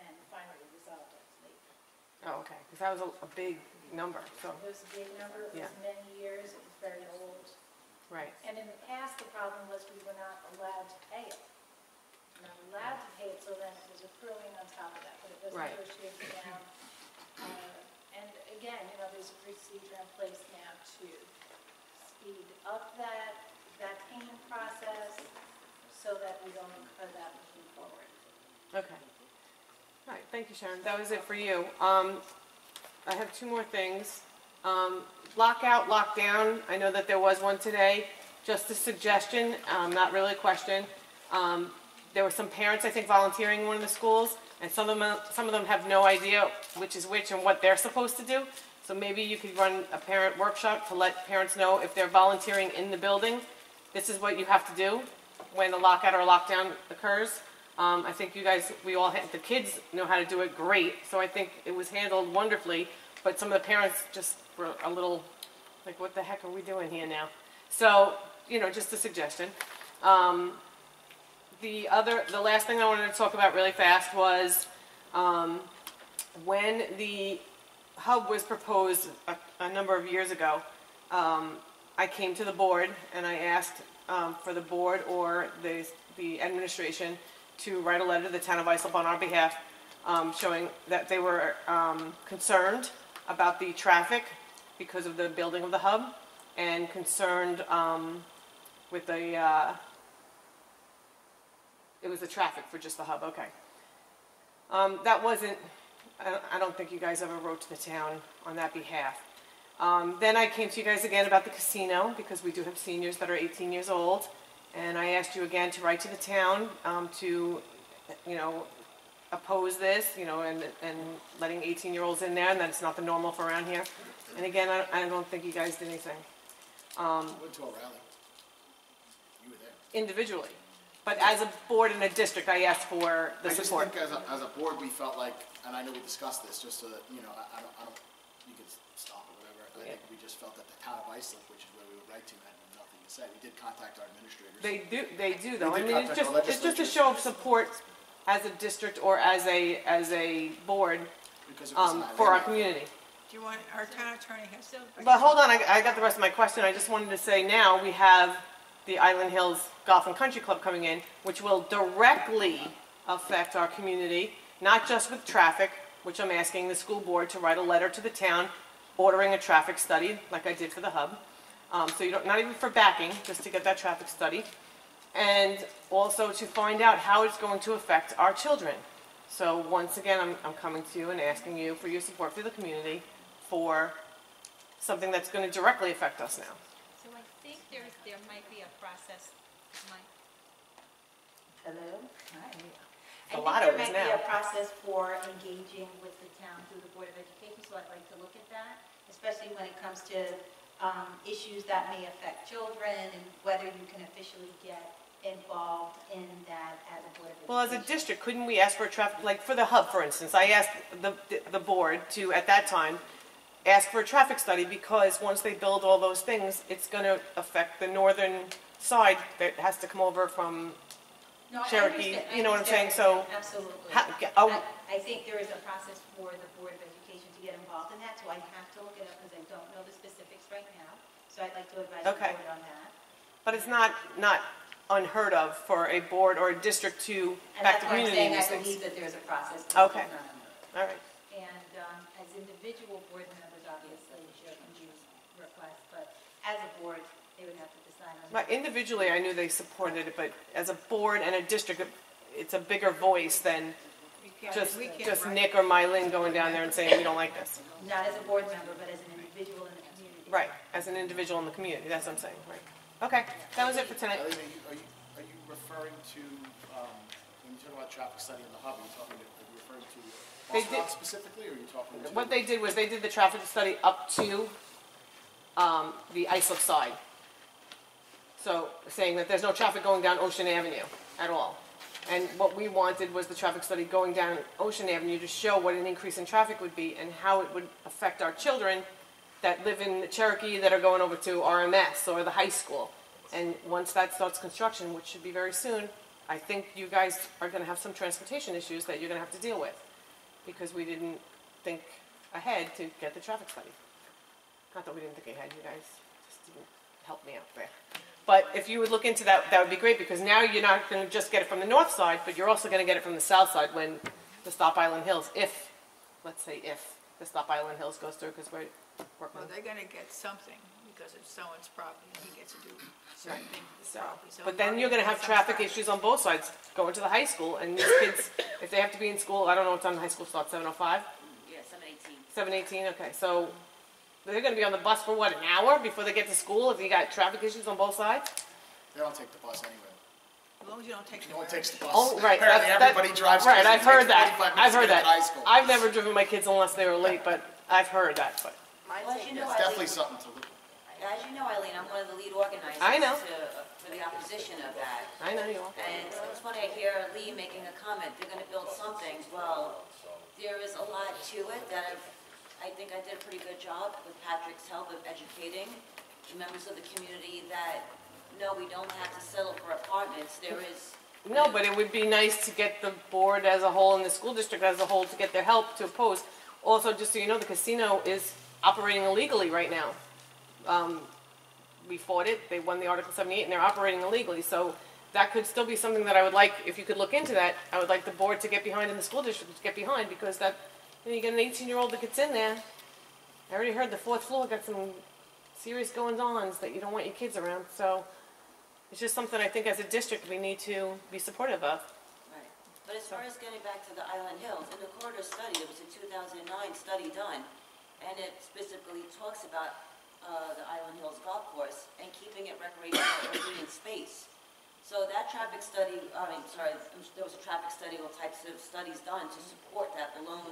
and finally resolved it later. Oh, okay, because that was a big number. So. It was a big number. It was many years. It was very old. Right. And in the past, the problem was we were not allowed to pay it. We were not allowed to pay it, so then it was accruing on top of that, but it was negotiated down. And again, there's a procedure in place now to speed up that payment process so that we don't incur that moving forward. Okay. All right. Thank you, Sharon. That was it for you. I have two more things. Lockout, lockdown. I know that there was one today. Just a suggestion, not really a question. There were some parents, I think, volunteering in one of the schools, and some of them have no idea which is which and what they're supposed to do. So maybe you could run a parent workshop to let parents know if they're volunteering in the building, this is what you have to do when a lockout or a lockdown occurs. I think you guys, the kids know how to do it great, so I think it was handled wonderfully, but some of the parents just were a little like, what the heck are we doing here now? So, just a suggestion. The last thing I wanted to talk about really fast was when the hub was proposed a number of years ago, I came to the board and I asked for the board or the administration to write a letter to the town of Islip on our behalf, showing that they were concerned about the traffic because of the building of the hub, and concerned with it was the traffic for just the hub. Okay. That wasn't, I don't think you guys ever wrote to the town on that behalf. Then I came to you guys again about the casino, because we do have seniors that are 18 years old, and I asked you again to write to the town to, oppose this, and letting 18-year-olds in there, and that it's not the normal for around here. And again, I don't think you guys did anything. Went to a rally. You were there. Individually. But as a board in a district, I asked for the support. I just think as a board, we felt like, and I know we discussed this, just so that, I don't, you can stop or whatever. I think we just felt that the town of Islip, which is where we would write to, had nothing to say. We did contact our administrators. They do though. I mean, it's just a show of support as a district or as a board for our community. Do you want, our town attorney has to... But hold on, I got the rest of my question. I just wanted to say now we have the Island Hills Golf and Country Club coming in, which will directly affect our community, not just with traffic, which I'm asking the school board to write a letter to the town ordering a traffic study, like I did for the hub. So you don't, not even for backing, just to get that traffic study. And also to find out how it's going to affect our children. So once again, I'm coming to you and asking you for your support for the community for something that's going to directly affect us now. So I think there might be a process. Hello? Hi. A I lot think of there it might be now. a process for engaging with the town through the Board of Education, so I'd like to look at that, especially when it comes to issues that may affect children and whether you can officially get involved in that as a Board of Education. Well, as a district, couldn't we ask for a traffic, like for the hub, for instance, I asked the board to, at that time, ask for a traffic study, because once they build all those things, it's going to affect the northern side that has to come over from Cherokee. You know what I'm saying? So, absolutely. I think there is a process for the Board of Education to get involved in that, so I have to look it up because I don't know the specifics right now. So I'd like to advise the board on that. But it's not unheard of for a board or a district to And back that's the why I'm community saying in I these things. believe that there's a process. Okay, all right. And as individual board members, obviously, Chair can use requests, but as a board, they would have to decide on. Right, individually, I knew they supported it, but as a board and a district, it's a bigger voice than just Nick or Mylene going down there and saying, we don't like this. Not as a board member, but as an individual in the community. Right, as an individual in the community, that's what I'm saying, right. Okay, that was it for tonight. Eileen, are you referring to, when you talk about traffic study in the hub, are you referring to bus routes specifically, or are you talking to? What they did was they did the traffic study up to the Islip side. So saying that there's no traffic going down Ocean Avenue at all. And what we wanted was the traffic study going down Ocean Avenue to show what an increase in traffic would be and how it would affect our children that live in Cherokee that are going over to RMS or the high school. And once that starts construction, which should be very soon, I think you guys are going to have some transportation issues that you're going to have to deal with because we didn't think ahead to get the traffic study. Not that we didn't think ahead, you guys just didn't help me out there. But if you would look into that, that would be great because now you're not going to just get it from the north side, but you're also going to get it from the south side when the Stop Island Hills, if, let's say if, the Stop Island Hills goes through because we're working. Well, they're gonna get something because it's someone's property, and he gets to do certain things with his property. So But then you're going to have traffic issues on both sides going to the high school and these kids, if they have to be in school, I don't know what time the high school starts, 7:05? Yeah, 7:18. 7:18, okay, so they're going to be on the bus for what, an hour before they get to school if you got traffic issues on both sides? They don't take the bus anyway. As long as you don't take No one takes the bus. Oh, right. Apparently everybody drives. Right, I've heard that. 45 I've heard minutes to get to high that. school. I've never driven my kids unless they were late, but I've heard that. But Well, as you know, It's definitely Eileen, something to look at. as you know, Eileen, I'm one of the lead organizers. I know. For the opposition of that. I know you are. And it's funny, I hear Lee making a comment, they're gonna build something. Well, there is a lot to it that I think I did a pretty good job with Patrick's help of educating the members of the community that, no, we don't have to settle for apartments. There is. No, but it would be nice to get the board as a whole and the school district as a whole to get their help to oppose. Also, just so you know, the casino is operating illegally right now. We fought it, they won the Article 78 and they're operating illegally. So that could still be something that I would like, if you could look into that, I would like the board to get behind and the school district to get behind because that, you get an 18-year-old that gets in there. I already heard the 4th floor got some serious goings-ons that you don't want your kids around. So it's just something I think as a district we need to be supportive of. Right. But as far as getting back to the Island Hills, in the corridor study, there was a 2009 study done, and it specifically talks about the Island Hills Golf Course and keeping it recreational or green space. So that traffic study, there was a traffic study, all types of studies done to support that the loan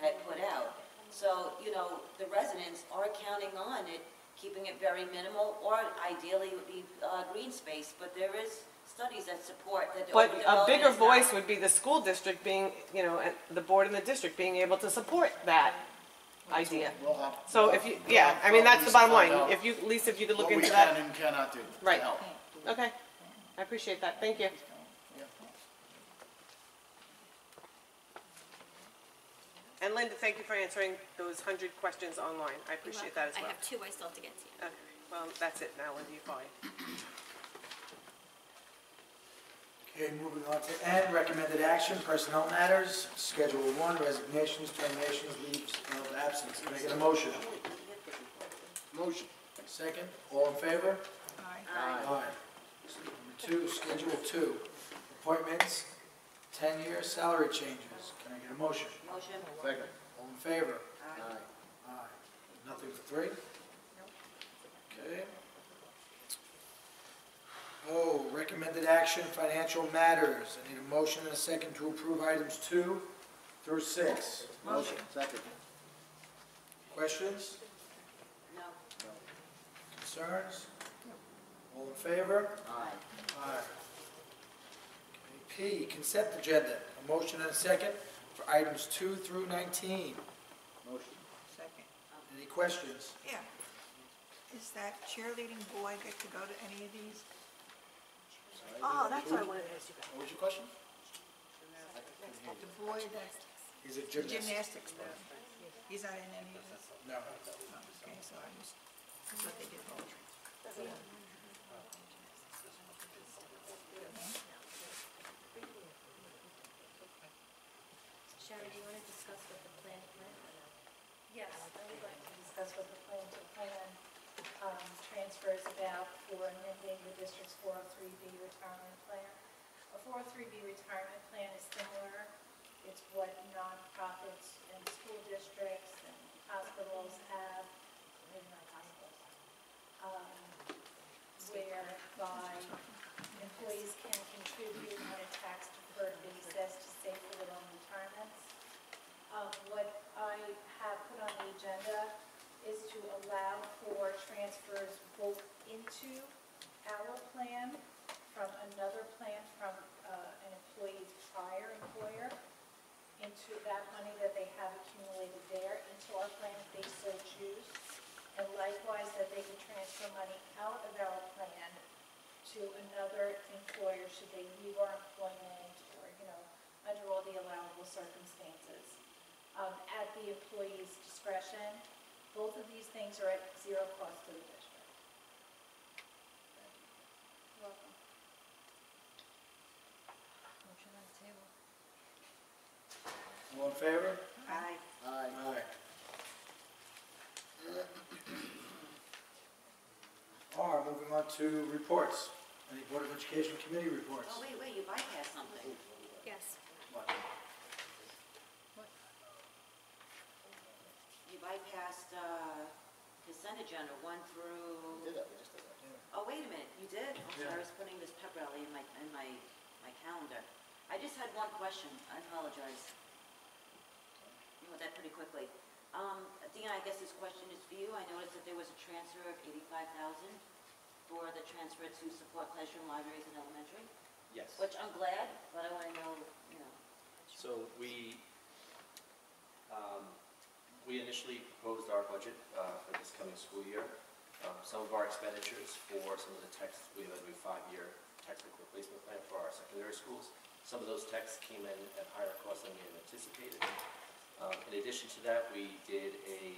had put out. So, the residents are counting on it, keeping it very minimal, or ideally it would be green space, but there is studies that support that. But a bigger voice would be the school district being, the board and the district being able to support that idea. So if you, yeah, I mean, that's the bottom line. If you, at least if you could look into that. What we can and cannot do. Right. Okay. I appreciate that. Thank you. And Linda, thank you for answering those 100 questions online. I appreciate that as well. I have 2 I still have to get to. Okay. Well, that's it now, Linda. You're fine. Okay, moving on to N, recommended action, personnel matters, Schedule 1, resignations, terminations, leaves of absence. Can I get a motion? Motion. Second, all in favor? Aye. Aye. Number 2, Schedule 2, appointments, 10-year salary changes. Can I get a motion? Motion. Second. All in favor? Aye. Aye. Nothing for 3? Okay. Oh, recommended action, financial matters. I need a motion and a second to approve items 2 through 6. Motion. Second. Questions? No. Concerns? All in favor? Aye. Aye. Okay, P, consent agenda. A motion and a second for items 2 through 19. Motion. Second. Any questions? Yeah. Is that cheerleading boy get to go to any of these? Oh, that's what I wanted to ask you about. What was your question? The boy that's He's a the gymnast. gymnastics boy. He's not in any of this? No. Okay, so I just, that's what they did poetry. Sherry, do you want to discuss what the plan meant? Yes, I would like to discuss what the plan transfers about for amending the district's 403B retirement plan. A 403B retirement plan is similar. It's what nonprofits and school districts and hospitals have, maybe not hospitals, whereby employees can contribute on a tax-deferred basis to save for their own retirements. What I have put on the agenda is to allow for transfers both into our plan from another plan from an employee's prior employer, into that money that they have accumulated there, into our plan if they so choose, and likewise that they can transfer money out of our plan to another employer should they leave our employment or, under all the allowable circumstances. At the employee's discretion. Both of these things are at zero cost to the district. You're welcome. Motion on the table. All in favor? Aye. Aye. All right, moving on to reports. Any Board of Education committee reports? Oh, wait, you bypassed something. Yes. What? You bypassed consent agenda 1 through... We did that, we just did that. Oh, wait a minute, you did? I'm sorry, Yeah. I was putting this pep rally in my calendar. I just had one question, I apologize. You went that pretty quickly. Dean, I guess this question is for you. I noticed that there was a transfer of $85,000 for the transfer to support classroom libraries in elementary, Yes. which I'm glad, but I want to know, So we initially proposed our budget for this coming school year. Some of our expenditures for some of the texts, we have a new 5-year textbook replacement plan for our secondary schools. Some of those texts came in at higher cost than we had anticipated. In addition to that, we did a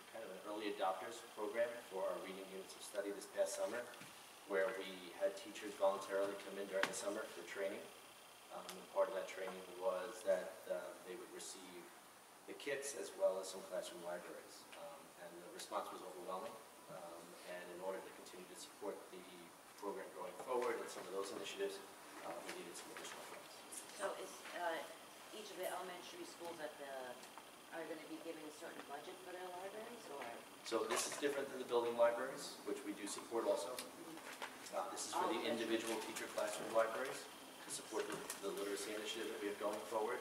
kind of an early adopters program for our reading units of study this past summer, where we had teachers voluntarily come in during the summer for training. Part of that training was that they would receive the kits as well as some classroom libraries. And the response was overwhelming. And in order to continue to support the program going forward and some of those initiatives, we needed some additional funds. So is each of the elementary schools are going to be given a certain budget for their libraries, or? So this is different than the building libraries, which we do support also. This is for the individual teacher classroom libraries to support the literacy initiative that we have going forward.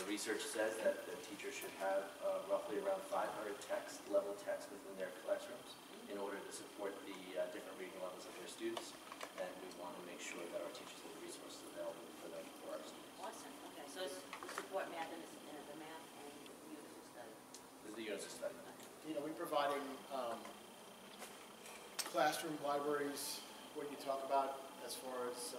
The research says that the teachers should have roughly around 500 level text within their classrooms in order to support the different reading levels of their students. And we want to make sure that our teachers have the resources available for them for our students. Awesome, okay, so it's the support math and the math and units of study. This is the units of study. We're providing classroom libraries. What do you talk about as far as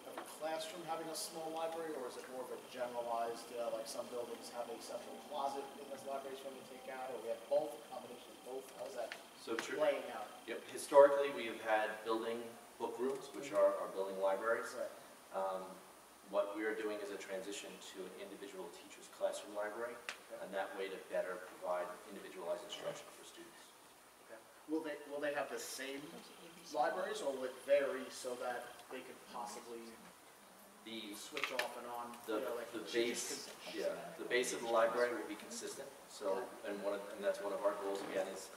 every classroom having a small library, or is it more of a generalized, like some buildings have a central closet in those libraries when you take out, or we have both, a combination of both? How is that playing out? Yep. Historically, we have had building book rooms, which are our building libraries. Right. What we are doing is a transition to an individual teacher's classroom library, and that way to better provide individualized instruction for students. Okay. Will they have the same libraries, or will it vary so that they could possibly switch off and on? The base of the library will be consistent. So, and that's one of our goals again is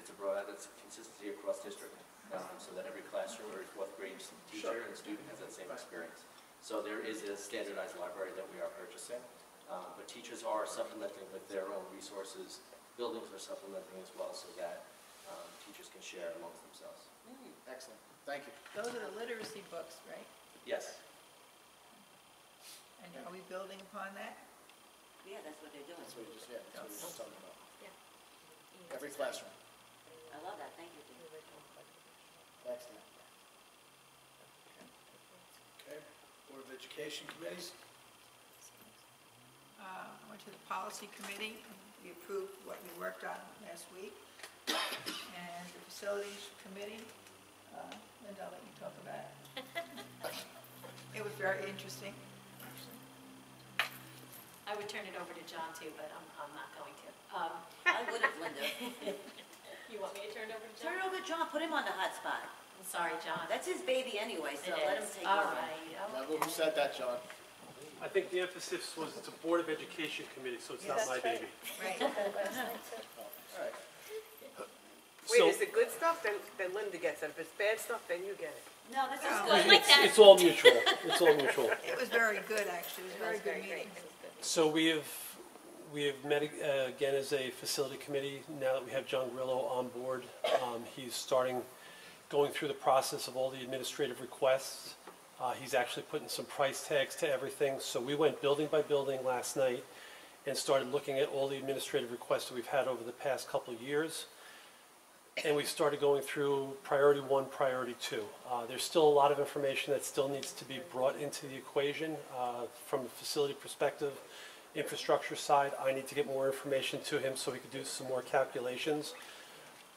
to provide that consistency across district, so that every classroom or fourth grade teacher and student has that same experience. So there is a standardized library that we are purchasing, but teachers are supplementing with their own resources. Buildings are supplementing as well, so that teachers can share amongst themselves. Excellent. Thank you. Those are the literacy books, right? Yes. And are we building upon that? Yeah, that's what they're doing. That's what you just talking about. Yeah. Every classroom. I love that, thank you, Dean. Thanks, Dan. Okay, Board of Education committees? Went to the policy committee, we approved what we worked on last week. And the facilities committee, Linda, I'll let you talk about it. It was very interesting. I would turn it over to John too, but I'm not going to. I would have, Linda. You want me to turn it over to John? Turn it over to John, put him on the hot spot. I'm sorry, John. That's his baby anyway, so It let him is. take All over. right. Remember who said that, John? I think the emphasis was it's a Board of Education committee, so it's not my baby. Right. Wait, So- is it good stuff? Then Linda gets it. If it's bad stuff, then you get it. No, this is Oh, good. It's all mutual. It's all mutual. It was very good, actually. It was a very good meeting. So we have met again as a facility committee now that we have John Grillo on board. He's going through the process of all the administrative requests. He's actually putting some price tags to everything. So we went building by building last night and started looking at all the administrative requests that we've had over the past couple of years. And we started going through priority 1, priority 2. There's still a lot of information that still needs to be brought into the equation from a facility perspective. Infrastructure side, I need to get more information to him so we could do some more calculations.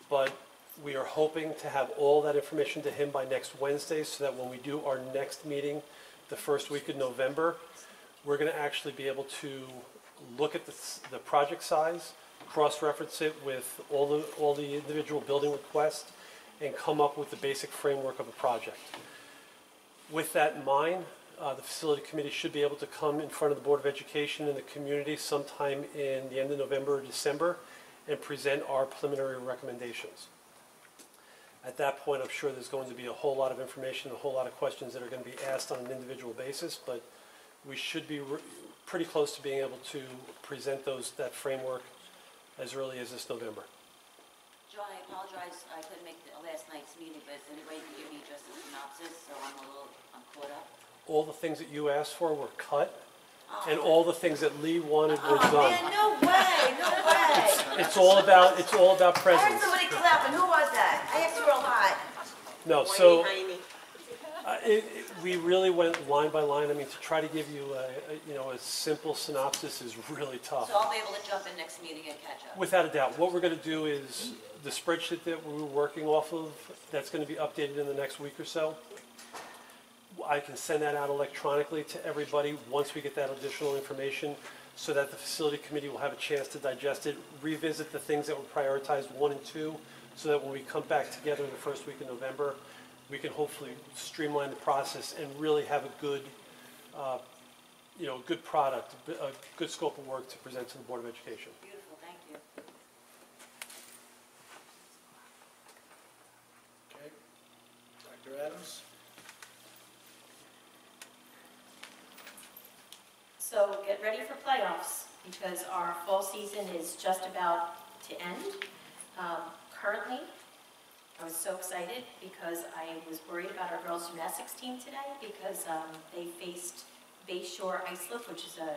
But we are hoping to have all that information to him by next Wednesday so that when we do our next meeting, the first week of November, we're going to actually be able to look at the project size, cross-reference it with all the individual building requests, and come up with the basic framework of a project. With that in mind, the facility committee should be able to come in front of the Board of Education and the community sometime in the end of November or December and present our preliminary recommendations. At that point, I'm sure there's going to be a whole lot of information, a whole lot of questions that are going to be asked on an individual basis, but we should be pretty close to being able to present that framework as early as this November. John, I apologize, I couldn't make last night's meeting, but is there any way you can give me just a synopsis so I'm caught up? All the things that you asked for were cut, and all the things that Lee wanted were done. Man, no way, no way. It's all about I heard presence. somebody clapping, who was that? I asked real hot. No, so we really went line by line. I mean, to try to give you a simple synopsis is really tough. So I'll be able to jump in next meeting and catch up. Without a doubt, what we're going to do is the spreadsheet that we were working off of, that's going to be updated in the next week or so. I can send that out electronically to everybody once we get that additional information so that the facility committee will have a chance to digest it, revisit the things that were prioritized 1 and 2, so that when we come back together in the first week of November, we can hopefully streamline the process and really have a good, good product, a good scope of work to present to the Board of Education. Beautiful, thank you. Okay. Dr. Adams? So get ready for playoffs because our fall season is just about to end. Currently, I was so excited because I was worried about our girls gymnastics team today because they faced Bayshore Islip, which is a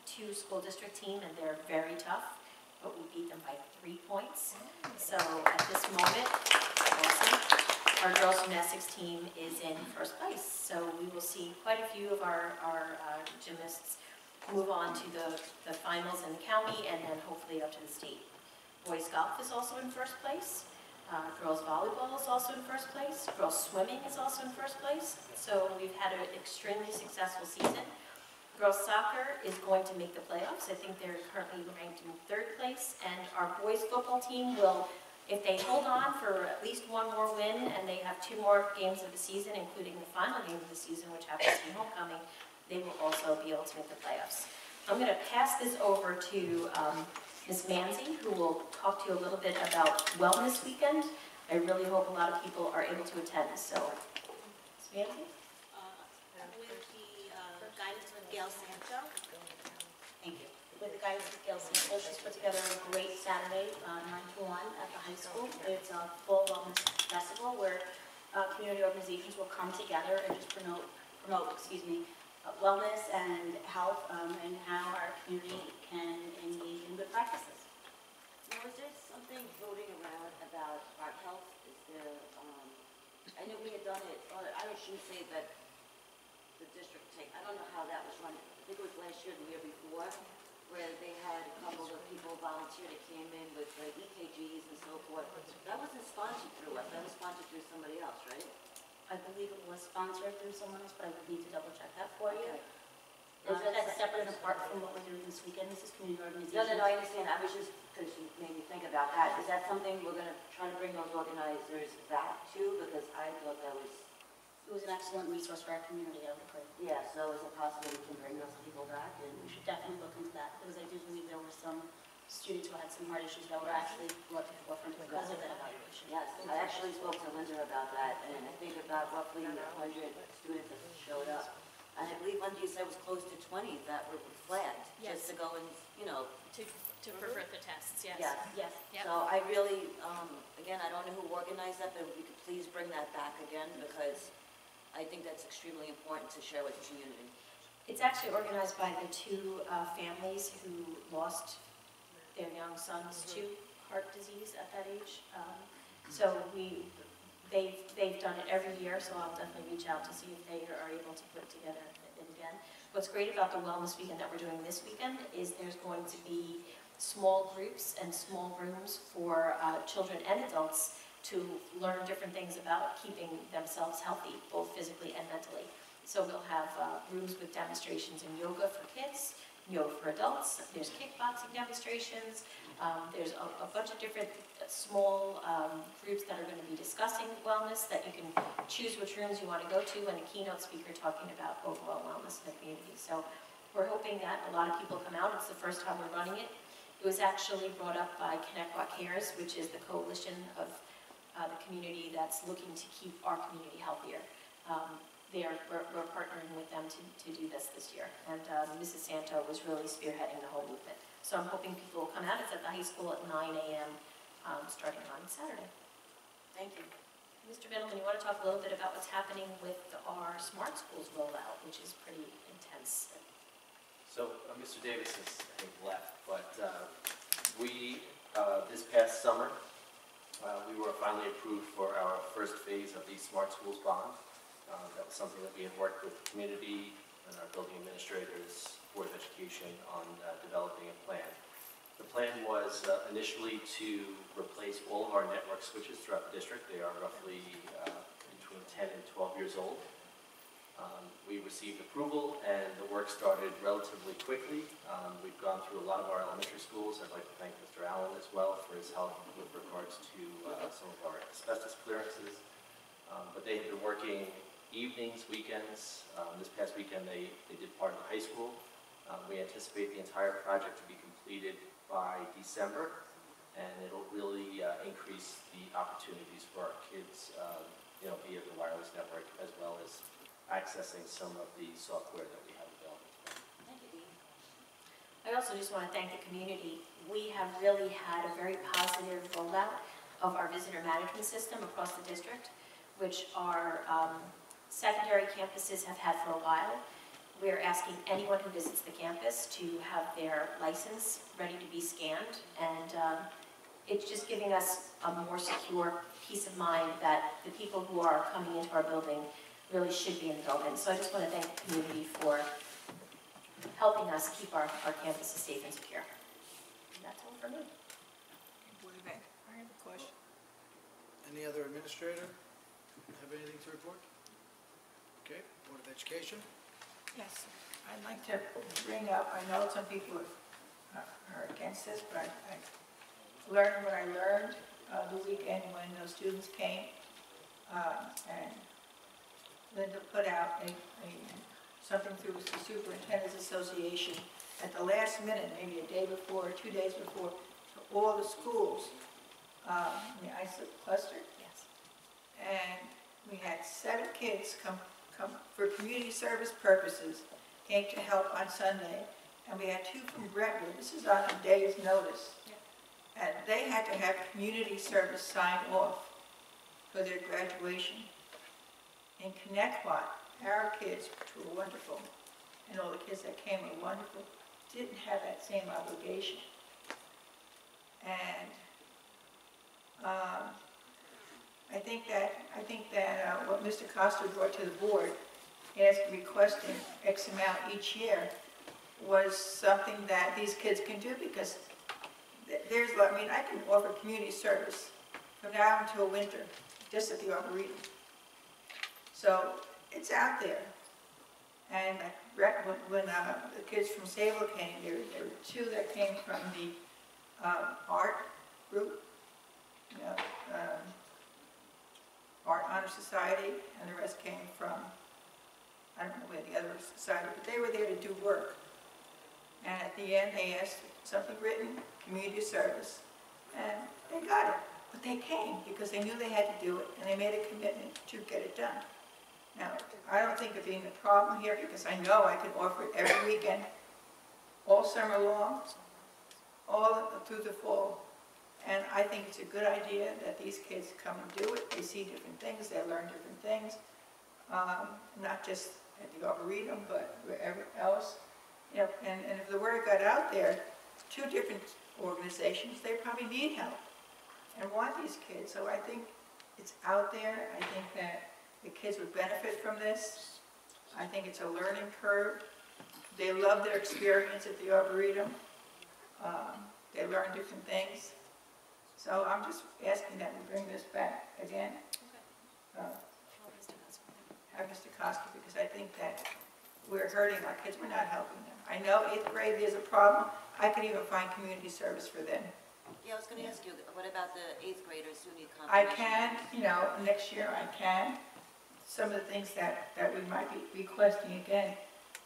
2-school district team, and they're very tough, but we beat them by 3 points. So at this moment, awesome, our girls gymnastics team is in first place. So we will see quite a few of our gymnasts move on to the finals in the county and then hopefully up to the state. Boys golf is also in first place. Girls volleyball is also in first place. Girls swimming is also in first place. So we've had an extremely successful season. Girls soccer is going to make the playoffs. I think they're currently ranked in 3rd place. And our boys football team will, if they hold on for at least 1 more win and they have 2 more games of the season, including the final game of the season, which happens to be homecoming, they will also be able to make the playoffs. I'm going to pass this over to Ms. Manzi, who will talk to you a little bit about Wellness Weekend. I really hope a lot of people are able to attend. So, Ms. Manzi? With the guidance of Gail Sancho. Thank you. With the guidance of Gail Sancho, she's put together a great Saturday, 9 to 1 at the high school. It's a full wellness festival where community organizations will come together and just promote wellness and health and how our community can engage in good practices. Now, is there something floating around about heart health? Is there, I know we had done it, or I shouldn't say that the district I don't know how that was run. I think it was last year, the year before, where they had a couple of people volunteer that came in with like EKGs and so forth. That wasn't sponsored through us, that was sponsored through somebody else, right? I believe it was sponsored through someone else, but I would need to double check that for you. Okay. That's that's separate and apart from what we're doing this weekend. This is community organization. No, I understand. I was just, because you made me think about that. Is that something we're going to try to bring those organizers back to? Because I thought that was... It was an excellent resource for our community, I would agree. Yeah, so is it possible we can bring those people back? And We should definitely look into that, because I do believe there were some students who had some heart issues that were actually brought to the forefront because of that evaluation. yes, I actually spoke to Linda about that, and I think about roughly 100 students that showed up. And I believe Linda, you said it was close to 20 that were flagged, just to go and, To pervert the tests, yes. Yes. Yes. Yep. So I really, again, I don't know who organized that, but if you could please bring that back again, because I think that's extremely important to share with the community. It's actually organized by the two families who lost their young sons to heart disease at that age. So they've done it every year, so I'll definitely reach out to see if they are able to put together it again. What's great about the wellness weekend that we're doing this weekend is there's going to be small groups and small rooms for children and adults to learn different things about keeping themselves healthy, both physically and mentally. So we'll have rooms with demonstrations in yoga for kids, yoga for adults, there's kickboxing demonstrations, there's a bunch of different small groups that are going to be discussing wellness that you can choose which rooms you want to go to, and a keynote speaker talking about overall wellness in the community. So we're hoping that a lot of people come out. It's the first time we're running it. It was actually brought up by Connect What Cares, which is the coalition of the community that's looking to keep our community healthier. We're partnering with them to do this year. And Mrs. Santo was really spearheading the whole movement. So I'm hoping people will come out. It's at the high school at 9 a.m. Starting on Saturday. Thank you. Mr. Middleton, you want to talk a little bit about what's happening with our smart schools rollout, which is pretty intense. So Mr. Davis has, I think, left, but this past summer, we were finally approved for our first phase of the Smart Schools Bond. That was something that we had worked with the community and our building administrators, Board of Education on developing a plan. The plan was initially to replace all of our network switches throughout the district. They are roughly between 10 and 12 years old. We received approval and the work started relatively quickly. We've gone through a lot of our elementary schools. I'd like to thank Mr. Allen as well for his help with regards to some of our asbestos clearances. But they have been working evenings, weekends. This past weekend they did part of the high school. We anticipate the entire project to be completed by December, and it'll really increase the opportunities for our kids, via the wireless network, as well as accessing some of the software that we have available. Thank you, Dean. I also just want to thank the community. We have really had a very positive rollout of our visitor management system across the district, which our secondary campuses have had for a while. We're asking anyone who visits the campus to have their license ready to be scanned, and it's just giving us a more secure peace of mind that the people who are coming into our building really should be in the building. So I just want to thank the community for helping us keep our campuses safe and secure. And that's all for me. I have a question. Any other administrator have anything to report? Okay, Board of Education. Yes, I'd like to bring up, I know some people are against this, but I learned what I learned the weekend when those students came, and Linda put out something through the Superintendent's Association at the last minute, maybe a day before, 2 days before, to all the schools in the ISIP cluster. Yes. And we had 7 kids come for community service purposes, came to help on Sunday, and we had 2 from Brentwood. This is on a day's notice. And they had to have community service signed off for their graduation. In Connecticut, our kids, which were wonderful, and all the kids that came were wonderful, didn't have that same obligation. And I think that what Mr. Costa brought to the board, requesting X amount each year, was something that these kids can do, because I can offer community service from now until winter, just at the Arboretum. So it's out there. And when the kids from Sable came, there were two that came from the art group, you know, Art Honor Society, and the rest came from, I don't know where the other society, but they were there to do work. And at the end, they asked something written, community service, and they got it. But they came because they knew they had to do it, and they made a commitment to get it done. Now, I don't think of being a problem here because I know I can offer it every weekend, all summer long, all through the fall. And I think it's a good idea that these kids come and do it. They see different things, they learn different things, not just at the Arboretum, but wherever else. You know, and if the word got out there, two different organizations, they probably need help and want these kids. So I think it's out there. I think that the kids would benefit from this. I think it's a learning curve. They love their experience at the Arboretum. They learn different things. So I'm just asking that we bring this back again. Have Mr. Koski, because I think that we're hurting our kids. We're not helping them. I know 8th grade there's a problem. I could even find community service for them. Yeah, I was going to ask you, what about the 8th graders who need I confirmation? can, you know, next year I can. Some of the things that we might be requesting again,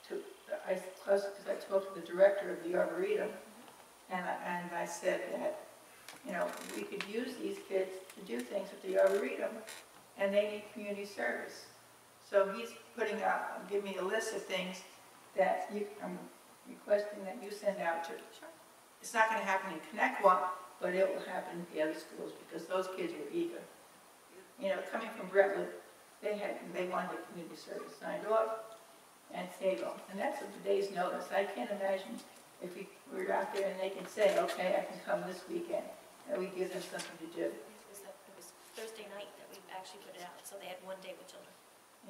because I talked to the director of the Arboretum, and I said that, you know, we could use these kids to do things at the Arboretum, and they need community service. So he's putting out, give me a list of things that I'm requesting that you send out to. It's not going to happen in Connecticut, but it will happen in the other schools because those kids were eager. You know, coming from Brentwood, they wanted the community service signed off and Sable, and that's a day's notice. I can't imagine if we were out there and they can say, okay, I can come this weekend, and we give them something to do. It was Thursday night that we actually put it out, so they had one day with children.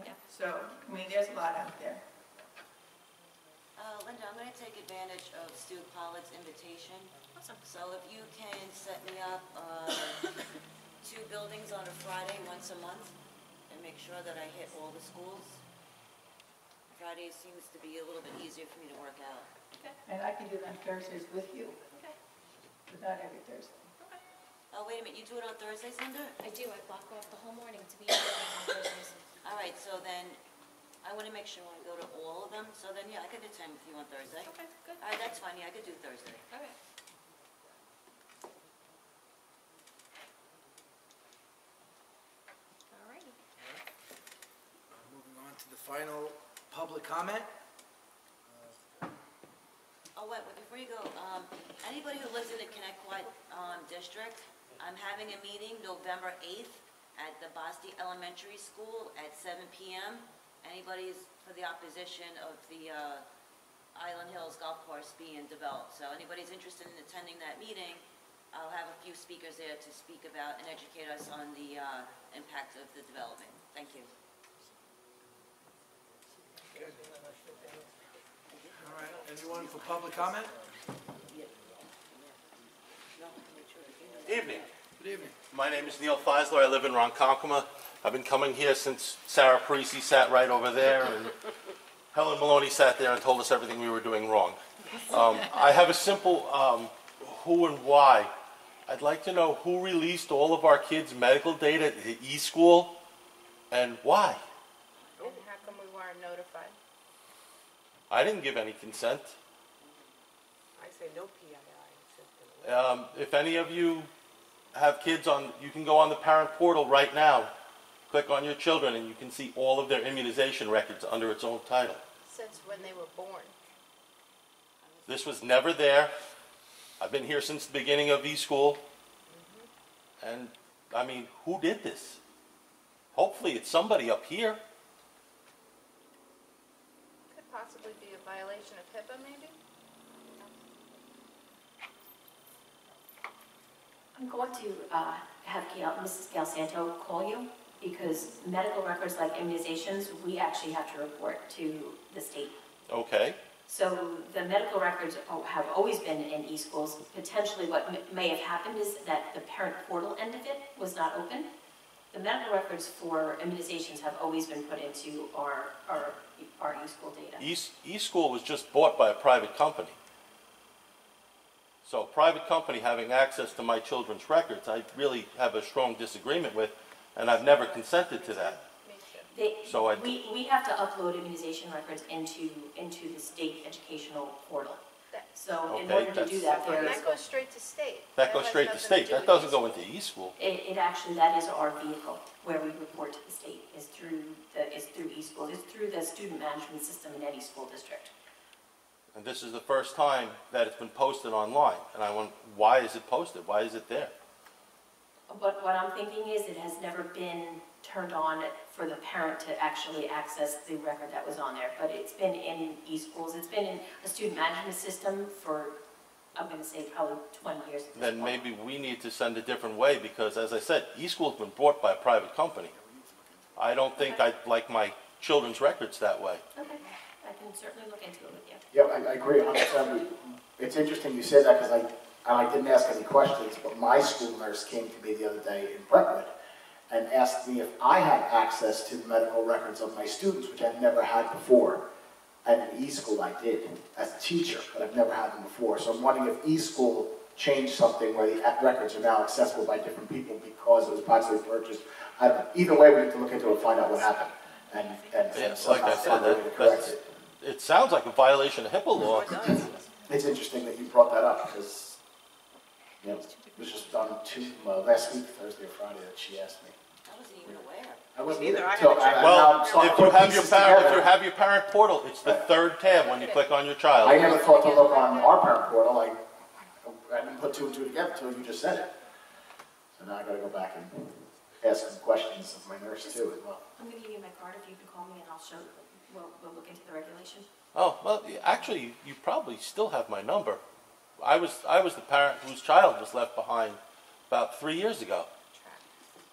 Yeah. So, I mean, there's a lot out there. Linda, I'm going to take advantage of Stu Pollitt's invitation. Awesome. So if you can set me up 2 buildings on a Friday once a month and make sure that I hit all the schools. Friday seems to be a little bit easier for me to work out. Okay. And I can do them Thursdays with you. Okay. But not every Thursday. Okay. Oh, wait a minute, you do it on Thursdays, Linda? I do. I block off the whole morning to be in on Thursdays. All right, so then I want to make sure I go to all of them. So then, yeah, I could attend with you on Thursday. Okay, good. All right, that's fine. Yeah, I could do Thursday. All right. All righty. Moving on to the final public comment. Oh, wait, before you go, anybody who lives in the Connecticut district, I'm having a meeting November 8th at the Boston Elementary School at 7 p.m. Anybody's for the opposition of the Island Hills Golf Course being developed. So anybody's interested in attending that meeting, I'll have a few speakers there to speak about and educate us on the impact of the development. Thank you. All right, anyone for public comment? Evening. Good evening. My name is Neil Feisler. I live in Ronkonkoma. I've been coming here since Sarah Parisi sat right over there, and Helen Maloney sat there and told us everything we were doing wrong. I have a simple who and why. I'd like to know who released all of our kids' medical data at the e-school and why. And how come we weren't notified? I didn't give any consent. I say no PII. If any of you have kids on, you can go on the parent portal right now, click on your children, and you can see all of their immunization records under its own title. Since when they were born. This was never there. I've been here since the beginning of e-school. And, I mean, who did this? Hopefully it's somebody up here. Could possibly be a violation of HIPAA, maybe? I'm going to have Mrs. Gail Santo call you because medical records like immunizations, we actually have to report to the state. Okay. So the medical records have always been in e-schools. Potentially what may have happened is that the parent portal end of it was not open. The medical records for immunizations have always been put into our e-school data. E-school was just bought by a private company. So a private company having access to my children's records, I really have a strong disagreement with, and I've never consented to that. We have to upload immunization records into the state educational portal. So in order to do that, That goes straight to state. That goes straight to state. That doesn't go into e-school. It actually, that is our vehicle where we report to the state, is through e-school. It's through the student management system in any school district. And this is the first time that it's been posted online. And I want, why is it posted? Why is it there? But what I'm thinking is it has never been turned on for the parent to actually access the record that was on there. But it's been in e-schools. It's been in a student management system for, I'm going to say, probably 20 years. Then maybe we need to send a different way because, as I said, e-school's been bought by a private company. I don't think I'd like my children's records that way. Okay, I can certainly look into it with you. Yeah, I agree 100%. It's interesting you say that because I didn't ask any questions, but my school nurse came to me the other day in Brentwood and asked me if I had access to the medical records of my students, which I've never had before. And in e-school I did, as a teacher, but I've never had them before. So I'm wondering if e-school changed something where the records are now accessible by different people because it was possibly purchased. I don't know. Either way, we need to look into it and find out what happened. And Yes, like I said, it sounds like a violation of HIPAA law. It's interesting that you brought that up because it was just done last week, Thursday or Friday, that she asked me. I wasn't even aware. I wasn't either. Well, if you have your parent portal, it's the third tab when you click on your child. I never thought to look on our parent portal. I didn't put two and two together until you just said it. So now I got to go back and ask some questions of my nurse too as well. I'm going to give you my card if you can call me and I'll show you. We'll look into the regulation. Oh, well, actually, you probably still have my number. I was the parent whose child was left behind about 3 years ago.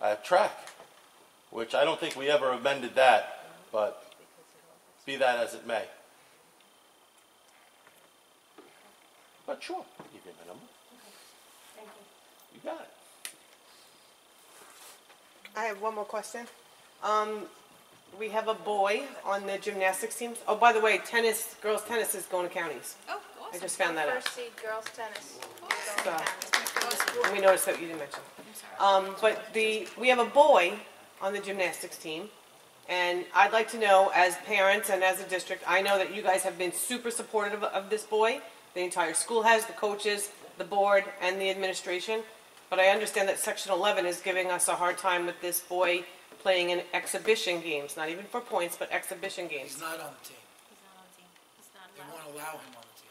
I have track, which I don't think we ever amended that, but be that as it may. But sure, I'll give you my number. Okay. Thank you. You got it. I have one more question. We have a boy on the gymnastics team. Oh, by the way, girls tennis is going to counties. Oh, awesome. I just found that out. First seed girls tennis. Let me notice that you didn't mention. But we have a boy on the gymnastics team, and I'd like to know, as parents and as a district, I know that you guys have been super supportive of this boy. The entire school has, the coaches, the board, and the administration. But I understand that Section 11 is giving us a hard time with this boy playing in exhibition games, not even for points, but exhibition games. He's not on the team. He's not on the team. He's not They allowed. won't allow him on the team.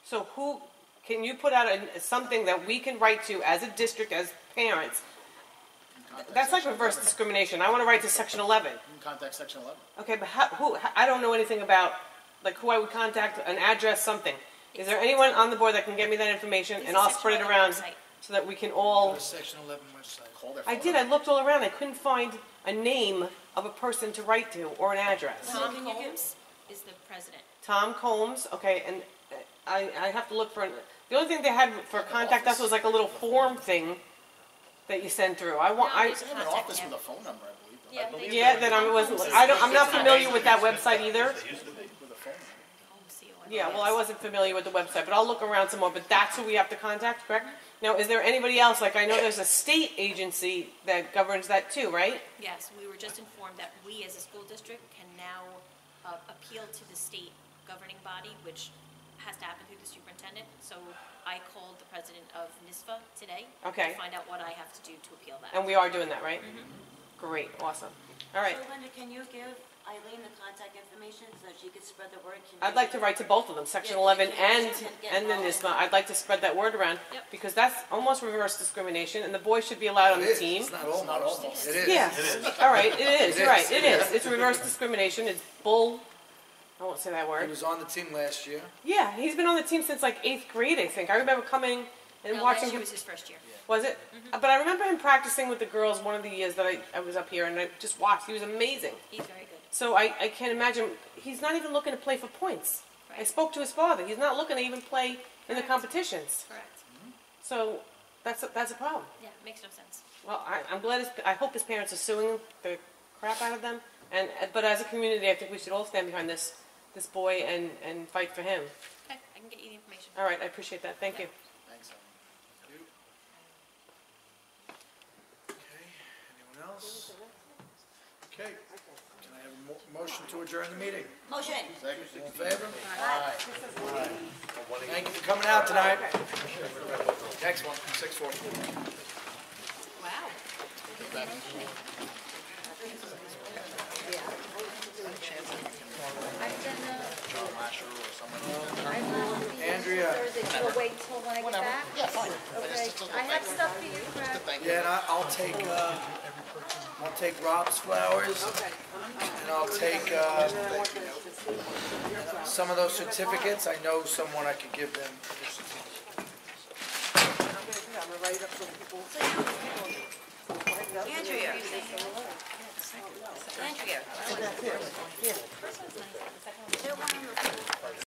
So can you put out something that we can write to as a district, as parents? That's like reverse discrimination. I want to write to Section 11. You can contact Section 11. Okay, but I don't know anything about who I would contact, an address, something. Is there anyone on the board that can get me that information, and I'll spread it around so that we can all... Go to Section 11 website. Call their I did. I looked all around. I couldn't find a name of a person to write to or an address. Tom Combs is the president. Tom Combs. Okay, and I have to look for... The only thing they had for contact us was like a little form thing that you send through. They have an office with a phone number, I believe. Yeah, that I'm not familiar with that website either. Yeah, well, I wasn't familiar with the website, but I'll look around some more. But that's who we have to contact, correct? Now, is there anybody else? Like, I know there's a state agency that governs that too, right? Yes, we were just informed that we as a school district can now appeal to the state governing body, which has to happen through the superintendent. So I called the president of NISFA today to find out what I have to do to appeal that. And we are doing that, right? Mm-hmm. Great, awesome. All right. So Linda, can you give Eileen the contact information so she could spread the word? I'd like to write to both of them, Section 11 and the NISBA. I'd like to spread that word around because that's almost reverse discrimination, and the boys should be allowed on the team. It's not almost. It is. Yeah. It is. All right, it is. You're right. It is. It's reverse discrimination. It's bull. I won't say that word. He was on the team last year. Yeah, he's been on the team since like 8th grade, I think. I remember coming and watching last year him. was his first year. Was it? But I remember him practicing with the girls one of the years that I was up here, and I just watched. He was amazing. He's very good. So I can't imagine. He's not even looking to play for points. Right. I spoke to his father. He's not looking to even play in the competitions. Correct. So that's a problem. Yeah, it makes no sense. Well, I'm glad, I hope his parents are suing the crap out of them, but as a community, I think we should all stand behind this boy and fight for him. Okay, I can get you the information. All right, I appreciate that, thank you. Thanks, Ellen. Okay, anyone else? Okay, can I have a motion to adjourn the meeting? Motion. All in favor? Aye. Thank you for coming out tonight. Next one, 6:40. Andrea. We'll wait till when I get back? Yeah, fine. Okay, I have stuff for you, Brad. Yeah, and I'll take Rob's flowers, and I'll take some of those certificates. I know someone I could give them. Andrea. Andrea.